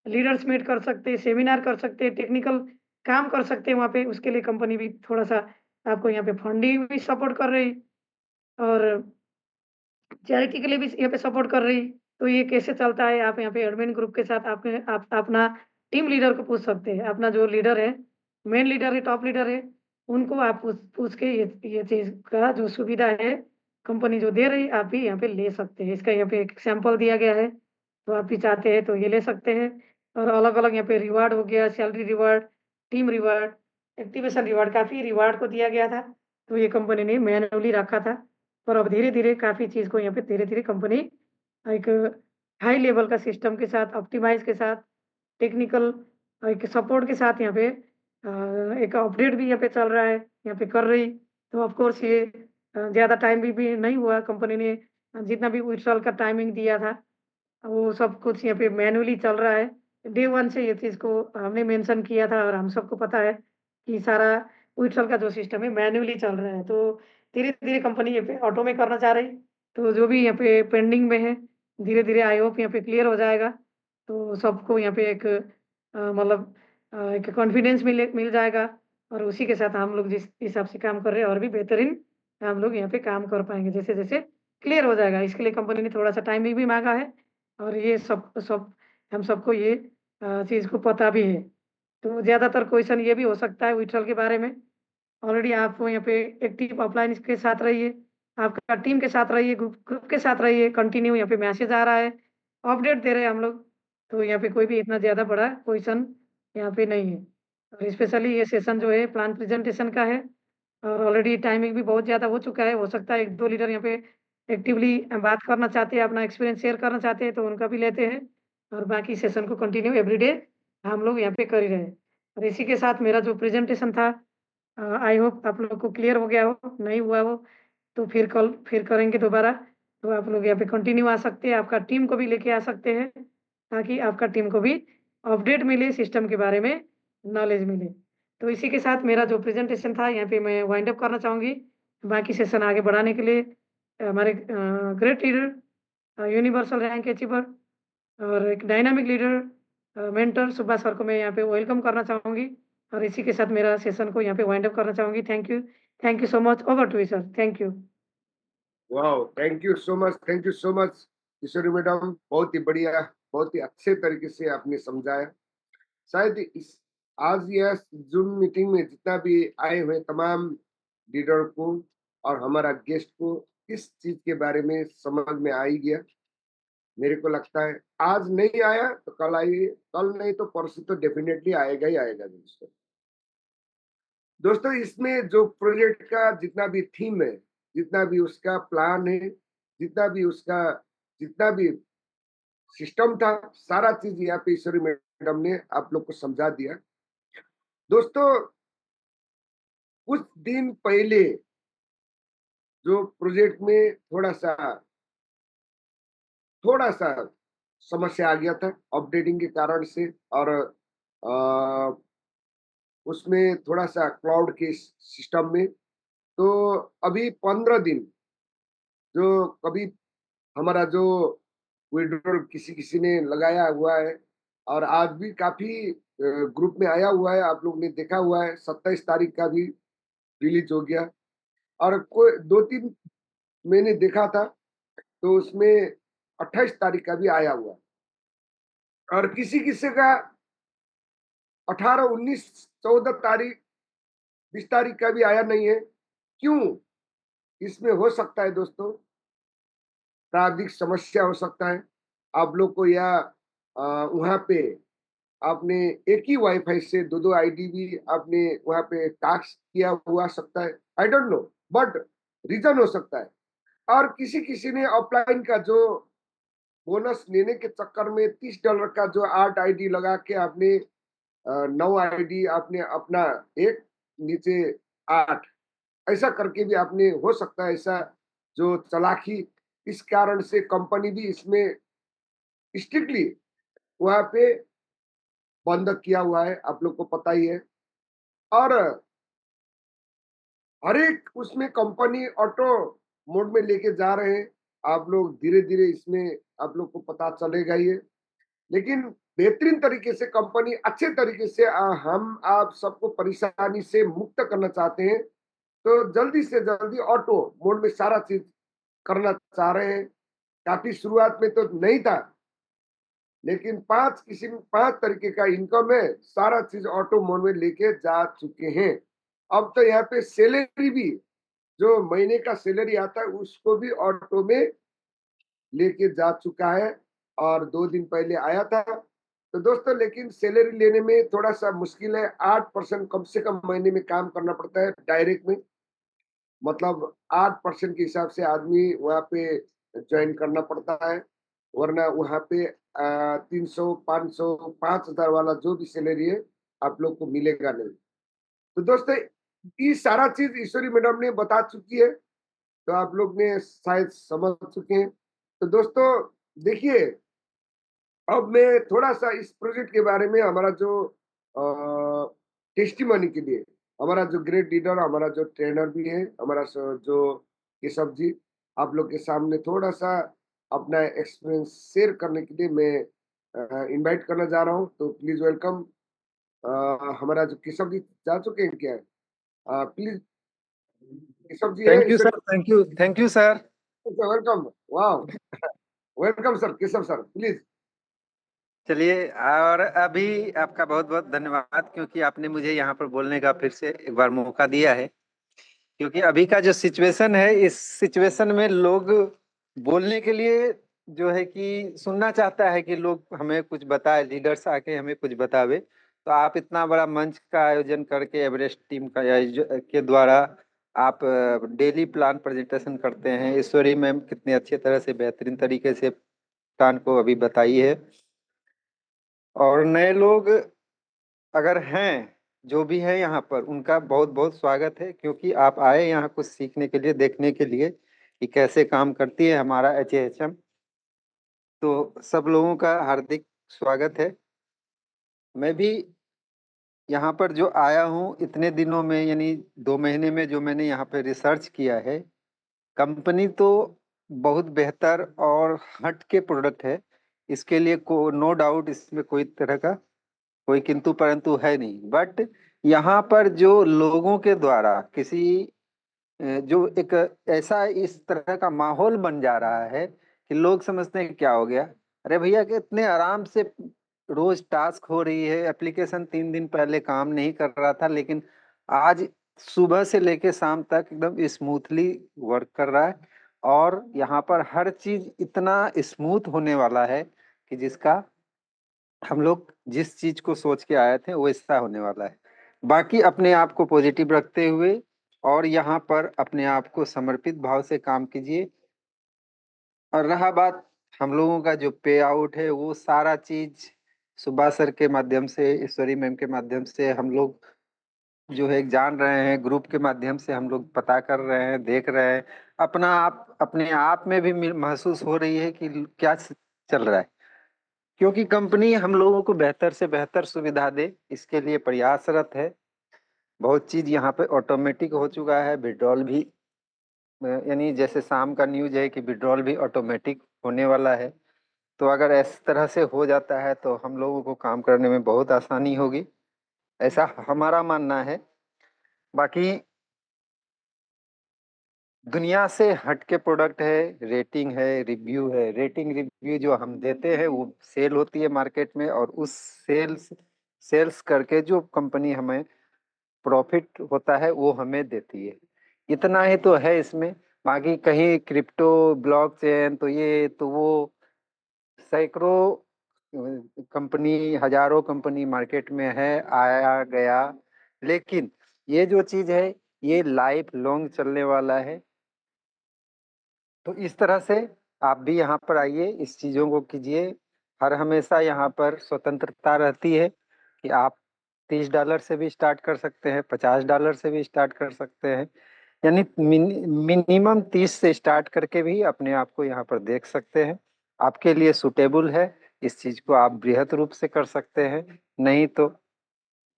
B: लीडर्स मीट कर सकते हैं, सेमिनार कर सकते हैं, टेक्निकल काम कर सकते हैं वहाँ पे। उसके लिए कंपनी भी थोड़ा-सा आपको यहाँ पे फंडिंग भी सपोर्ट कर रही और चैरिटी के लिए भी यहाँ पे सपोर्ट कर रही। तो ये कैसे चलता है, आप यहाँ पे एडमिन ग्रुप के साथ आप अपना टीम लीडर को पूछ सकते हैं। अपना जो लीडर है, मेन लीडर है, टॉप लीडर है, उनको आप पूछ पूछ के ये चीज़ का जो सुविधा है, कंपनी जो दे रही है, आप भी यहाँ पे ले सकते हैं। इसका यहाँ पे एक सैंपल दिया गया है, तो आप भी चाहते हैं तो ये ले सकते हैं। और अलग-अलग यहाँ पे रिवार्ड हो गया, salary reward, team reward, activation reward, काफ़ी रिवार्ड को दिया गया था। तो ये कंपनी ने मैन्युअली रखा था। और अब धीरे-धीरे काफ़ी चीज़ को यहाँ पे धीरे-धीरे कंपनी एक हाई लेवल का सिस्टम के साथ, ऑप्टिमाइज़ के साथ, टेक्निकल एक सपोर्ट के साथ यहाँ पे एक अपडेट भी यहाँ पे चल रहा है, यहाँ पे कर रही। तो ऑफ़ कोर्स ये ज़्यादा टाइम भी नहीं हुआ कंपनी ने जितना भी विथड्रॉल का टाइमिंग दिया था, वो सब कुछ यहाँ पे मैन्युअली चल रहा है। डे 1 से ये चीज़ को हमने मेंशन किया था और हम सबको पता है कि सारा विथड्रॉल का जो सिस्टम है मैन्युअली चल रहा है। तो धीरे-धीरे कंपनी ये पे ऑटो में करना चाह रही। तो जो भी यहाँ पे पेंडिंग में है, धीरे-धीरे आई होप यहाँ पे क्लियर हो जाएगा। तो सबको यहाँ पे एक मतलब एक कॉन्फिडेंस मिल जाएगा और उसी के साथ हम लोग जिस हिसाब से काम कर रहे हैं और भी बेहतरीन हम लोग यहाँ पे काम कर पाएँगे जैसे-जैसे क्लियर हो जाएगा। इसके लिए कंपनी ने थोड़ा-सा टाइम भी माँगा है और ये सब सब हम सबको ये चीज़ को पता भी है। तो ज़्यादातर क्वेश्चन ये भी हो सकता है विथड्रॉल के बारे में। ऑलरेडी आप यहाँ पे एक्टिव ऑफलाइन के साथ रहिए, आपका टीम के साथ रहिए, ग्रुप ग्रुप के साथ रहिए, कंटिन्यू यहाँ पे मैसेज आ रहा है, अपडेट दे रहे हैं हम लोग। तो यहाँ पे कोई भी इतना ज़्यादा बड़ा क्वेश्चन यहाँ पे नहीं है। और स्पेशली ये सेशन जो है प्लान प्रेजेंटेशन का है और ऑलरेडी टाइमिंग भी बहुत ज़्यादा हो चुका है। हो सकता है 1-2 लीडर यहाँ पे एक्टिवली बात करना चाहते हैं, अपना एक्सपीरियंस शेयर करना चाहते हैं, तो उनका भी लेते हैं और बाकी सेशन को कंटिन्यू एवरीडे हम लोग यहाँ पे कर ही रहे हैं। और इसी के साथ मेरा जो प्रेजेंटेशन था आई होप आप लोगों को क्लियर हो गया हो, नहीं हुआ हो तो फिर करेंगे दोबारा। तो आप लोग यहाँ पे कंटिन्यू आ सकते हैं, आपका टीम को भी लेके आ सकते हैं, ताकि आपका टीम को भी अपडेट मिले, सिस्टम के बारे में नॉलेज मिले। तो इसी के साथ मेरा जो प्रेज़ेंटेशन था यहाँ पे मैं वाइंड अप करना चाहूँगी। बाकी सेशन आगे बढ़ाने के लिए हमारे great leader universal rank achiever और एक dynamic leader mentor Subhash sir को मैं यहाँ पे वेलकम करना चाहूँगी और इसी के साथ मेरा सेशन को यहाँ पे वाइंड अप करना चाहूँगी। Thank you so much. Over to you sir. Thank you.
A: Wow! Thank you so much Kishori madam, बहुत ही बढ़िया, बहुत ही अच्छे तरीके से आपने समझाया। शायद इस आज यह ज़ूम मीटिंग में जितना भी आए हुए तमाम लीडर को और हमारा गेस्ट को इस चीज़ के बारे में समझ में आ ही गया। मेरे को लगता है आज नहीं आया तो कल आइए, कल नहीं तो परसों तो डेफ़िनेटली आएगा ही आएगा दोस्तों। दोस्तों इसमें जो प्रोजेक्ट का जितना भी थीम है, जितना भी उसका प्लान है, जितना भी सिस्टम था, सारा चीज़ यहाँ पे ईश्वरी मैडम ने आप लोग को समझा दिया। दोस्तों कुछ दिन पहले जो प्रोजेक्ट में थोड़ा-सा समस्या आ गया था अपडेटिंग के कारण से और अ, उसमें थोड़ा-सा क्लाउड के सिस्टम में, तो अभी 15 दिन जो कभी हमारा जो विड्रॉल किसी-किसी ने लगाया हुआ है और आज भी काफ़ी ग्रुप में आया हुआ है, आप लोग ने देखा हुआ है, 27 तारीख का भी रिलीज़ हो गया और कोई 2-3 मैंने देखा था, तो उसमें 28 तारीख का भी आया हुआ है और किसी-किसी का 18, 19, 14 तारीख, 20 तारीख का भी आया नहीं है। क्यों? इसमें हो सकता है दोस्तों प्राविधिक समस्या हो सकता है। आप लोग को या वहाँ पे आपने एक ही वाईफ़ाई से 2-2 आईडी भी आपने वहाँ पे टास्क किया हुआ सकता है। I don't know but reason हो सकता है और किसी-किसी ने ऑफ़लाइन का जो बोनस लेने के चक्कर में $30 का जो 8 आईडी लगा के आपने 9 आईडी आपने अपना 1 नीचे 8 ऐसा करके भी आपने हो सकता है ऐसा जो चालाकी इस कारण से कंपनी भी इसमें स्ट्रिक्टली वहाँ पे बंद किया हुआ है, आप लोग को पता ही है। और हर एक उसमें कंपनी ऑटो मोड में लेके जा रहे हैं। आप लोग धीरे-धीरे इसमें आप लोग को पता चलेगा ये। लेकिन बेहतरीन तरीके से कंपनी अच्छे तरीके से हम आप सबको परेशानी से मुक्त करना चाहते हैं, तो जल्दी से जल्दी ऑटो मोड में सारा चीज़ करना चाह रहे हैं। काफ़ी शुरुआत में तो नहीं था, लेकिन 5 तरीके का इनकम है, सारा चीज़ ऑटो मोड में लेके जा चुके हैं। अब तो यहाँ पे सैलरी भी, जो महीने का सैलरी आता है, उसको भी ऑटो में लेके जा चुका है और 2 दिन पहले आया था। तो दोस्तों लेकिन सैलरी लेने में थोड़ा-सा मुश्किल है, 8% कम से कम महीने में काम करना पड़ता है डायरेक्ट में। मतलब 8% के हिसाब से आदमी वहाँ पे जॉइन करना पड़ता है, वरना वहाँ पे 300, 500, 5,000 वाला जो भी सैलरी है, आप लोग को मिलेगा नहीं। तो दोस्तों, ये सारा चीज़ ईश्वरी मैडम ने बता चुकी है, तो आप लोग ने शायद समझ चुके हैं। तो दोस्तों देखिए, अब मैं थोड़ा-सा इस प्रोजेक्ट के बारे में हमारा जो टेस्टिमनी के लिए हमारा जो ग्रेट लीडर, हमारा जो ट्रेनर भी है, हमारा जो केशव जी, आप लोग के सामने थोड़ा-सा अपना एक्सपीरियंस शेयर करने के लिए मैं इनवाइट करना जा रहा हूँ, तो प्लीज़ वेलकम। हमारा जो केशव जी जा चुके हैं क्या? प्लीज़ केशव जी है
C: thank you
A: Ishwari,
C: sir, thank you sir.
A: Welcome, wow! Welcome sir, Keshav sir, please.
C: चलिए, और अभी आपका बहुत-बहुत धन्यवाद, क्योंकि आपने मुझे यहाँ पर बोलने का फिर से एक बार मौका दिया है। क्योंकि अभी का जो सिचुएशन है, इस सिचुएशन में लोग बोलने के लिए जो है कि सुनना चाहता है कि लोग हमें कुछ बताए, लीडर्स आके हमें कुछ बतावे। तो आप इतना बड़ा मंच का आयोजन करके एवरेस्ट टीम का के द्वारा आप डेली प्लान प्रेजेंटेशन करते हैं। ईश्वरी मैम कितने अच्छे तरह से बेहतरीन तरीके से प्लान को अभी बताई है। और नए लोग अगर हैं, जो भी है यहाँ पर, उनका बहुत बहुत स्वागत है, क्योंकि आप आए यहाँ कुछ सीखने के लिए, देखने के लिए कि कैसे काम करती है हमारा एचएएचएम। तो सब लोगों का हार्दिक स्वागत है। मैं भी यहाँ पर जो आया हूँ इतने दिनों में, यानी 2 महीने में, जो मैंने यहाँ पे रिसर्च किया है, कंपनी तो बहुत बेहतर और हट के प्रोडक्ट है। इसके लिए को नो डाउट, इसमें कोई तरह का कोई किंतु परंतु है नहीं। बट यहाँ पर जो लोगों के द्वारा जो एक ऐसा इस तरह का माहौल बन जा रहा है कि लोग समझते हैं कि क्या हो गया, अरे भैया कि इतने आराम से रोज टास्क हो रही है। एप्लीकेशन 3 दिन पहले काम नहीं कर रहा था, लेकिन आज सुबह से लेके शाम तक एकदम स्मूथली वर्क कर रहा है। और यहाँ पर हर चीज इतना स्मूथ होने वाला है कि जिसका हम लोग जिस चीज को सोच के आए थे वो ऐसा होने वाला है। बाकी अपने आप को पॉजिटिव रखते हुए और यहाँ पर अपने आप को समर्पित भाव से काम कीजिए। और रहा बात हम लोगों का जो पे आउट है, वो सारा चीज सुभाष सर के माध्यम से, ईश्वरी मैम के माध्यम से हम लोग जो है जान रहे हैं। ग्रुप के माध्यम से हम लोग पता कर रहे हैं, देख रहे हैं। अपने आप में भी महसूस हो रही है कि क्या चल रहा है। क्योंकि कंपनी हम लोगों को बेहतर से बेहतर सुविधा दे, इसके लिए प्रयासरत है। बहुत चीज यहाँ पे ऑटोमेटिक हो चुका है। विड्रॉल भी यानी जैसे शाम का न्यूज है कि विड्रॉल भी ऑटोमेटिक होने वाला है। तो अगर इस तरह से हो जाता है तो हम लोगों को काम करने में बहुत आसानी होगी, ऐसा हमारा मानना है। बाकी दुनिया से हट के प्रोडक्ट है, रेटिंग है, रिव्यू है। रेटिंग रिव्यू जो हम देते हैं वो सेल होती है मार्केट में, और उस सेल्स करके जो कंपनी हमें प्रॉफिट होता है वो हमें देती है। इतना ही तो है इसमें। बाकी कहीं क्रिप्टो, ब्लॉकचेन, तो ये तो वो सैकड़ों कंपनी, हजारों कंपनी मार्केट में है, आया गया। लेकिन ये जो चीज है ये लाइफ लॉन्ग चलने वाला है। तो इस तरह से आप भी यहाँ पर आइए, इस चीजों को कीजिए। हर हमेशा यहाँ पर स्वतंत्रता रहती है कि आप $30 से भी स्टार्ट कर सकते हैं, $50 से भी स्टार्ट कर सकते हैं। यानी मिनिमम 30 से स्टार्ट करके भी अपने आप को यहाँ पर देख सकते हैं। आपके लिए सुटेबल है, इस चीज को आप बृहत रूप से कर सकते हैं। नहीं तो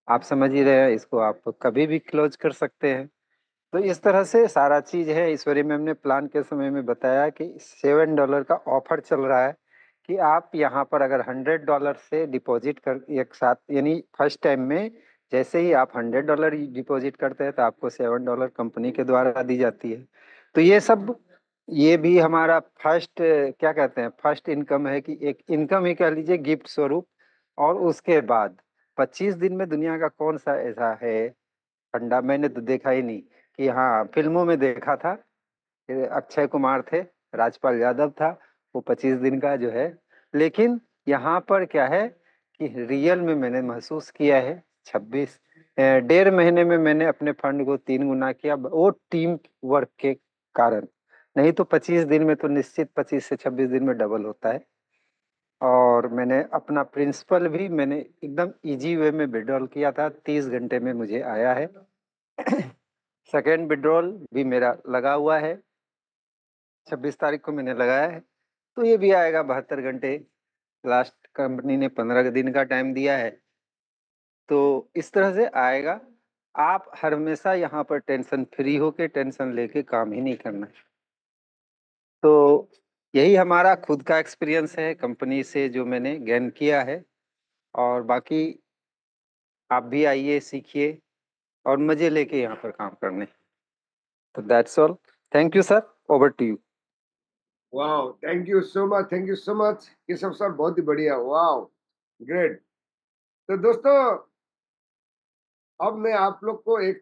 C: आप समझ ही रहे हैं, इसको आप कभी भी क्लोज कर सकते हैं। तो इस तरह से सारा चीज है। ईश्वरी मैम ने प्लान के समय में बताया कि $7 का ऑफर चल रहा है कि आप यहाँ पर अगर $100 से डिपॉजिट कर एक साथ, यानी फर्स्ट टाइम में जैसे ही आप $100 डिपॉजिट करते हैं तो आपको $7 कंपनी के द्वारा दी जाती है। तो ये सब, ये भी हमारा फर्स्ट, क्या कहते हैं, फर्स्ट इनकम है कि एक इनकम ही कह लीजिए, गिफ्ट स्वरूप। और उसके बाद 25 दिन में दुनिया का कौन सा ऐसा है फंडा, मैंने तो देखा ही नहीं। कि हाँ, फिल्मों में देखा था, अक्षय कुमार थे, राजपाल यादव था, वो 25 दिन का जो है। लेकिन यहाँ पर क्या है कि रियल में मैंने महसूस किया है 1.5 महीने में मैंने अपने फंड को 3 गुना किया, वो टीम वर्क के कारण। नहीं तो 25 दिन में तो निश्चित 25 से 26 दिन में डबल होता है। और मैंने अपना प्रिंसिपल भी मैंने एकदम इजी वे में विड्रॉल किया था, 30 घंटे में मुझे आया है। सेकेंड विड्रॉल भी मेरा लगा हुआ है, 26 तारीख को मैंने लगाया है, तो ये भी आएगा 72 घंटे। लास्ट कंपनी ने 15 दिन का टाइम दिया है, तो इस तरह से आएगा। आप हमेशा यहाँ पर टेंशन फ्री होके टेंशन लेके काम ही नहीं करना है। तो यही हमारा खुद का एक्सपीरियंस है कंपनी से जो मैंने गेन किया है। और बाकी आप भी आइए, सीखिए और मजे लेके यहाँ पर काम करने। तो that's all. Thank you sir, over to you.
A: Wow, thank you so much, thank you so much Keshav sir, बहुत ही बढ़िया, वाओ, ग्रेट। तो दोस्तों, अब मैं आप लोग को एक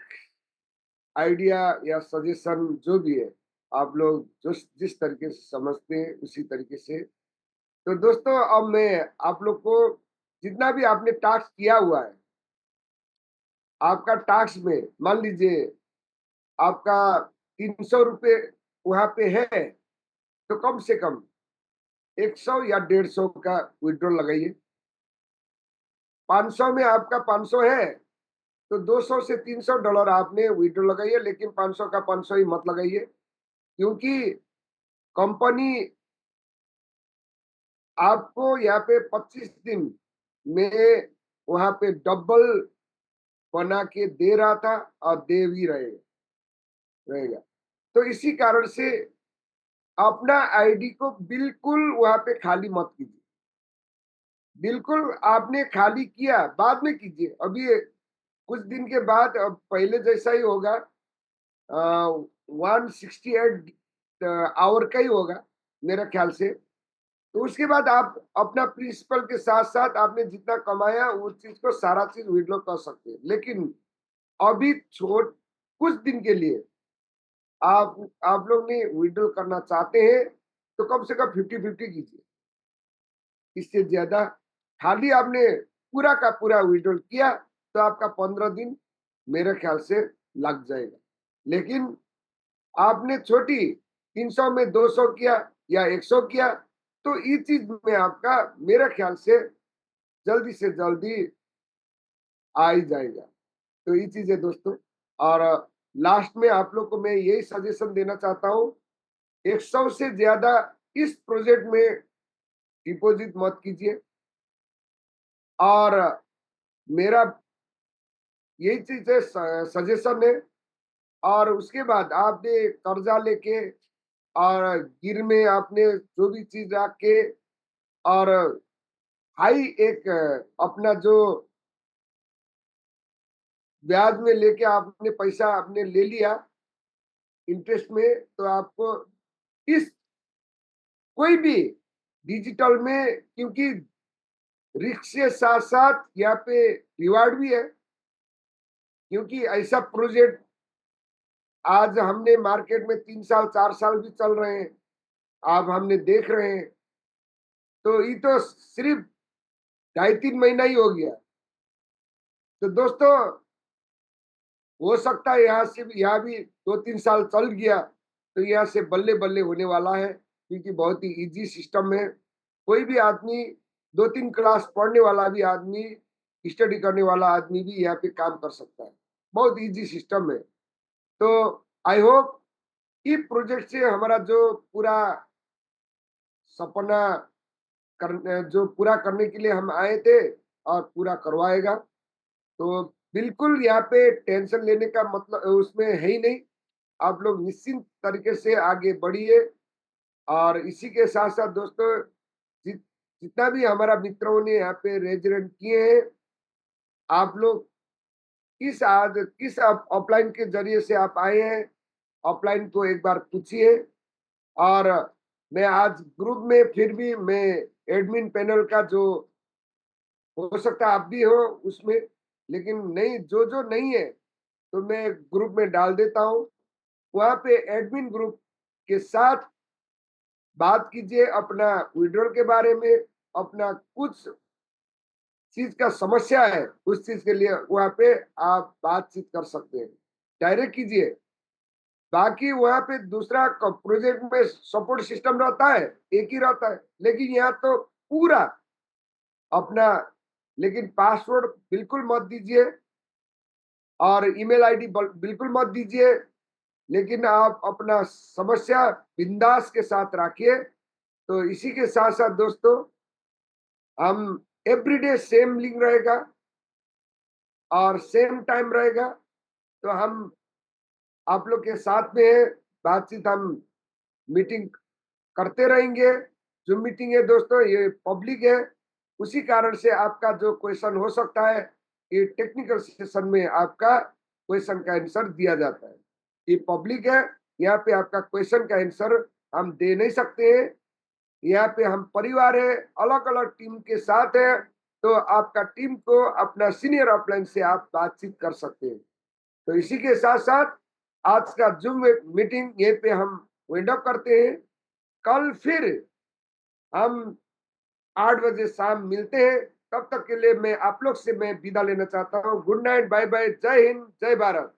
A: आइडिया या सजेशन जो भी है, आप लोग जो जिस तरीके से समझते हैं उसी तरीके से। तो दोस्तों, अब मैं आप लोग को जितना भी आपने टास्क किया हुआ है, आपका टास्क में मान लीजिए आपका 300 रुपये वहां पे है, तो कम से कम 100 या 150 का विड्रॉल लगाइए। 500 में आपका 500 है, तो 200 से $300 आपने विड्रॉल लगाइए, लेकिन 500 का 500 ही मत लगाइए, क्योंकि कंपनी आपको यहाँ पे 25 दिन में वहां पे डबल बना के दे रहा था और दे भी रहेगा। तो इसी कारण से अपना आईडी को बिल्कुल वहां पे खाली मत कीजिए। बिल्कुल आपने खाली किया बाद में कीजिए, अभी कुछ दिन के बाद अब पहले जैसा ही होगा, 168 आवर का ही होगा मेरा ख्याल से। तो उसके बाद आप अपना प्रिंसिपल के साथ साथ आपने जितना कमाया उस चीज को सारा चीज विड्रॉ कर सकते हैं। लेकिन अभी छोट कुछ दिन के लिए आप लोग ने विड्रॉ करना चाहते हैं, तो कम से कम 50-50 कीजिए। इससे ज्यादा खाली आपने पूरा का पूरा विड्रॉल किया तो आपका 15 दिन मेरे ख्याल से लग जाएगा। लेकिन आपने छोटी 300 में 200 किया या 100 किया, तो इस चीज में आपका मेरे ख्याल से जल्दी से जल्दी आ ही जाएगा। तो ये चीज है दोस्तों। और लास्ट में आप लोग को मैं यही सजेशन देना चाहता हूँ, 100 से ज्यादा इस प्रोजेक्ट में डिपॉजिट मत कीजिए। और मेरा यही चीज है, सजेशन है। और उसके बाद आपने कर्जा लेके और गिर में आपने जो भी चीज रख के और हाई एक अपना जो ब्याज में लेके आपने पैसा आपने ले लिया इंटरेस्ट में, तो आपको इस कोई भी डिजिटल में, क्योंकि रिस्क के साथ साथ यहाँ पे रिवार्ड भी है, क्योंकि ऐसा प्रोजेक्ट आज हमने मार्केट में 3 साल 4 साल भी चल रहे हैं, अब हमने देख रहे हैं। तो ये तो सिर्फ 2.5-3 महीना ही हो गया। तो दोस्तों, हो सकता है यहाँ भी 2-3 साल चल गया, तो यहाँ से बल्ले बल्ले होने वाला है, क्योंकि बहुत ही इजी सिस्टम है। कोई भी आदमी 2-3 क्लास पढ़ने वाला भी आदमी, स्टडी करने वाला आदमी भी यहाँ पे काम कर सकता है। बहुत इजी सिस्टम है। तो आई होप कि प्रोजेक्ट से हमारा जो पूरा सपना जो पूरा करने के लिए हम आए थे और पूरा करवाएगा। तो बिल्कुल यहाँ पे टेंशन लेने का मतलब उसमें है ही नहीं। आप लोग निश्चिंत तरीके से आगे बढ़िए। और इसी के साथ-साथ दोस्तों, जितना भी हमारा मित्रों ने यहाँ पे रेज़ किए हैं, आप लोग किस ऑफ़लाइन के ज़रिए से आप आए हैं, ऑफ़लाइन को एक बार पूछिए। और मैं आज ग्रुप में फिर भी मैं एडमिन पैनल का जो हो सकता है आप भी हो उसमें, लेकिन नहीं, जो नहीं है, तो मैं ग्रुप में डाल देता हूँ। वहाँ पे एडमिन ग्रुप के साथ बात कीजिए अपना विथड्रॉल के बारे में, अपना कुछ चीज़ का समस्या है, उस चीज़ के लिए वहाँ पे आप बातचीत कर सकते हैं। डायरेक्ट कीजिए। बाकी वहाँ पे दूसरा प्रोजेक्ट में सपोर्ट सिस्टम रहता है, एक ही रहता है, लेकिन यहाँ तो पूरा अपना, लेकिन पासवर्ड बिल्कुल मत दीजिए और ईमेल आईडी बिल्कुल मत दीजिए, लेकिन आप अपना समस्या बिंदास के साथ रखिए। तो इसी के साथ-साथ दोस्तों, हम एवरीडे सेम लिंक रहेगा और सेम टाइम रहेगा, तो हम आप लोग के साथ में हैं, बातचीत हम मीटिंग करते रहेंगे। जो मीटिंग है दोस्तों, ये पब्लिक है, उसी कारण से आपका जो क्वेश्चन हो सकता है, ये टेक्निकल सेशन में आपका क्वेश्चन का आंसर दिया जाता है। ये पब्लिक है, यहाँ पे आपका क्वेश्चन का आंसर हम दे नहीं सकते हैं। यहाँ पे हम परिवार है, अलग-अलग टीम के साथ है, तो आपका टीम को अपना सीनियर ऑफलाइन से आप बातचीत कर सकते हैं। तो इसी के साथ-साथ आज का ज़ूम मीटिंग यहीं पे हम वाइंड अप करते हैं। कल फिर हम 8 बजे शाम मिलते हैं। तब तक के लिए मैं आप लोग से मैं विदा लेना चाहता हूँ। गुड नाइट, बाय बाय, जय हिंद, जय भारत।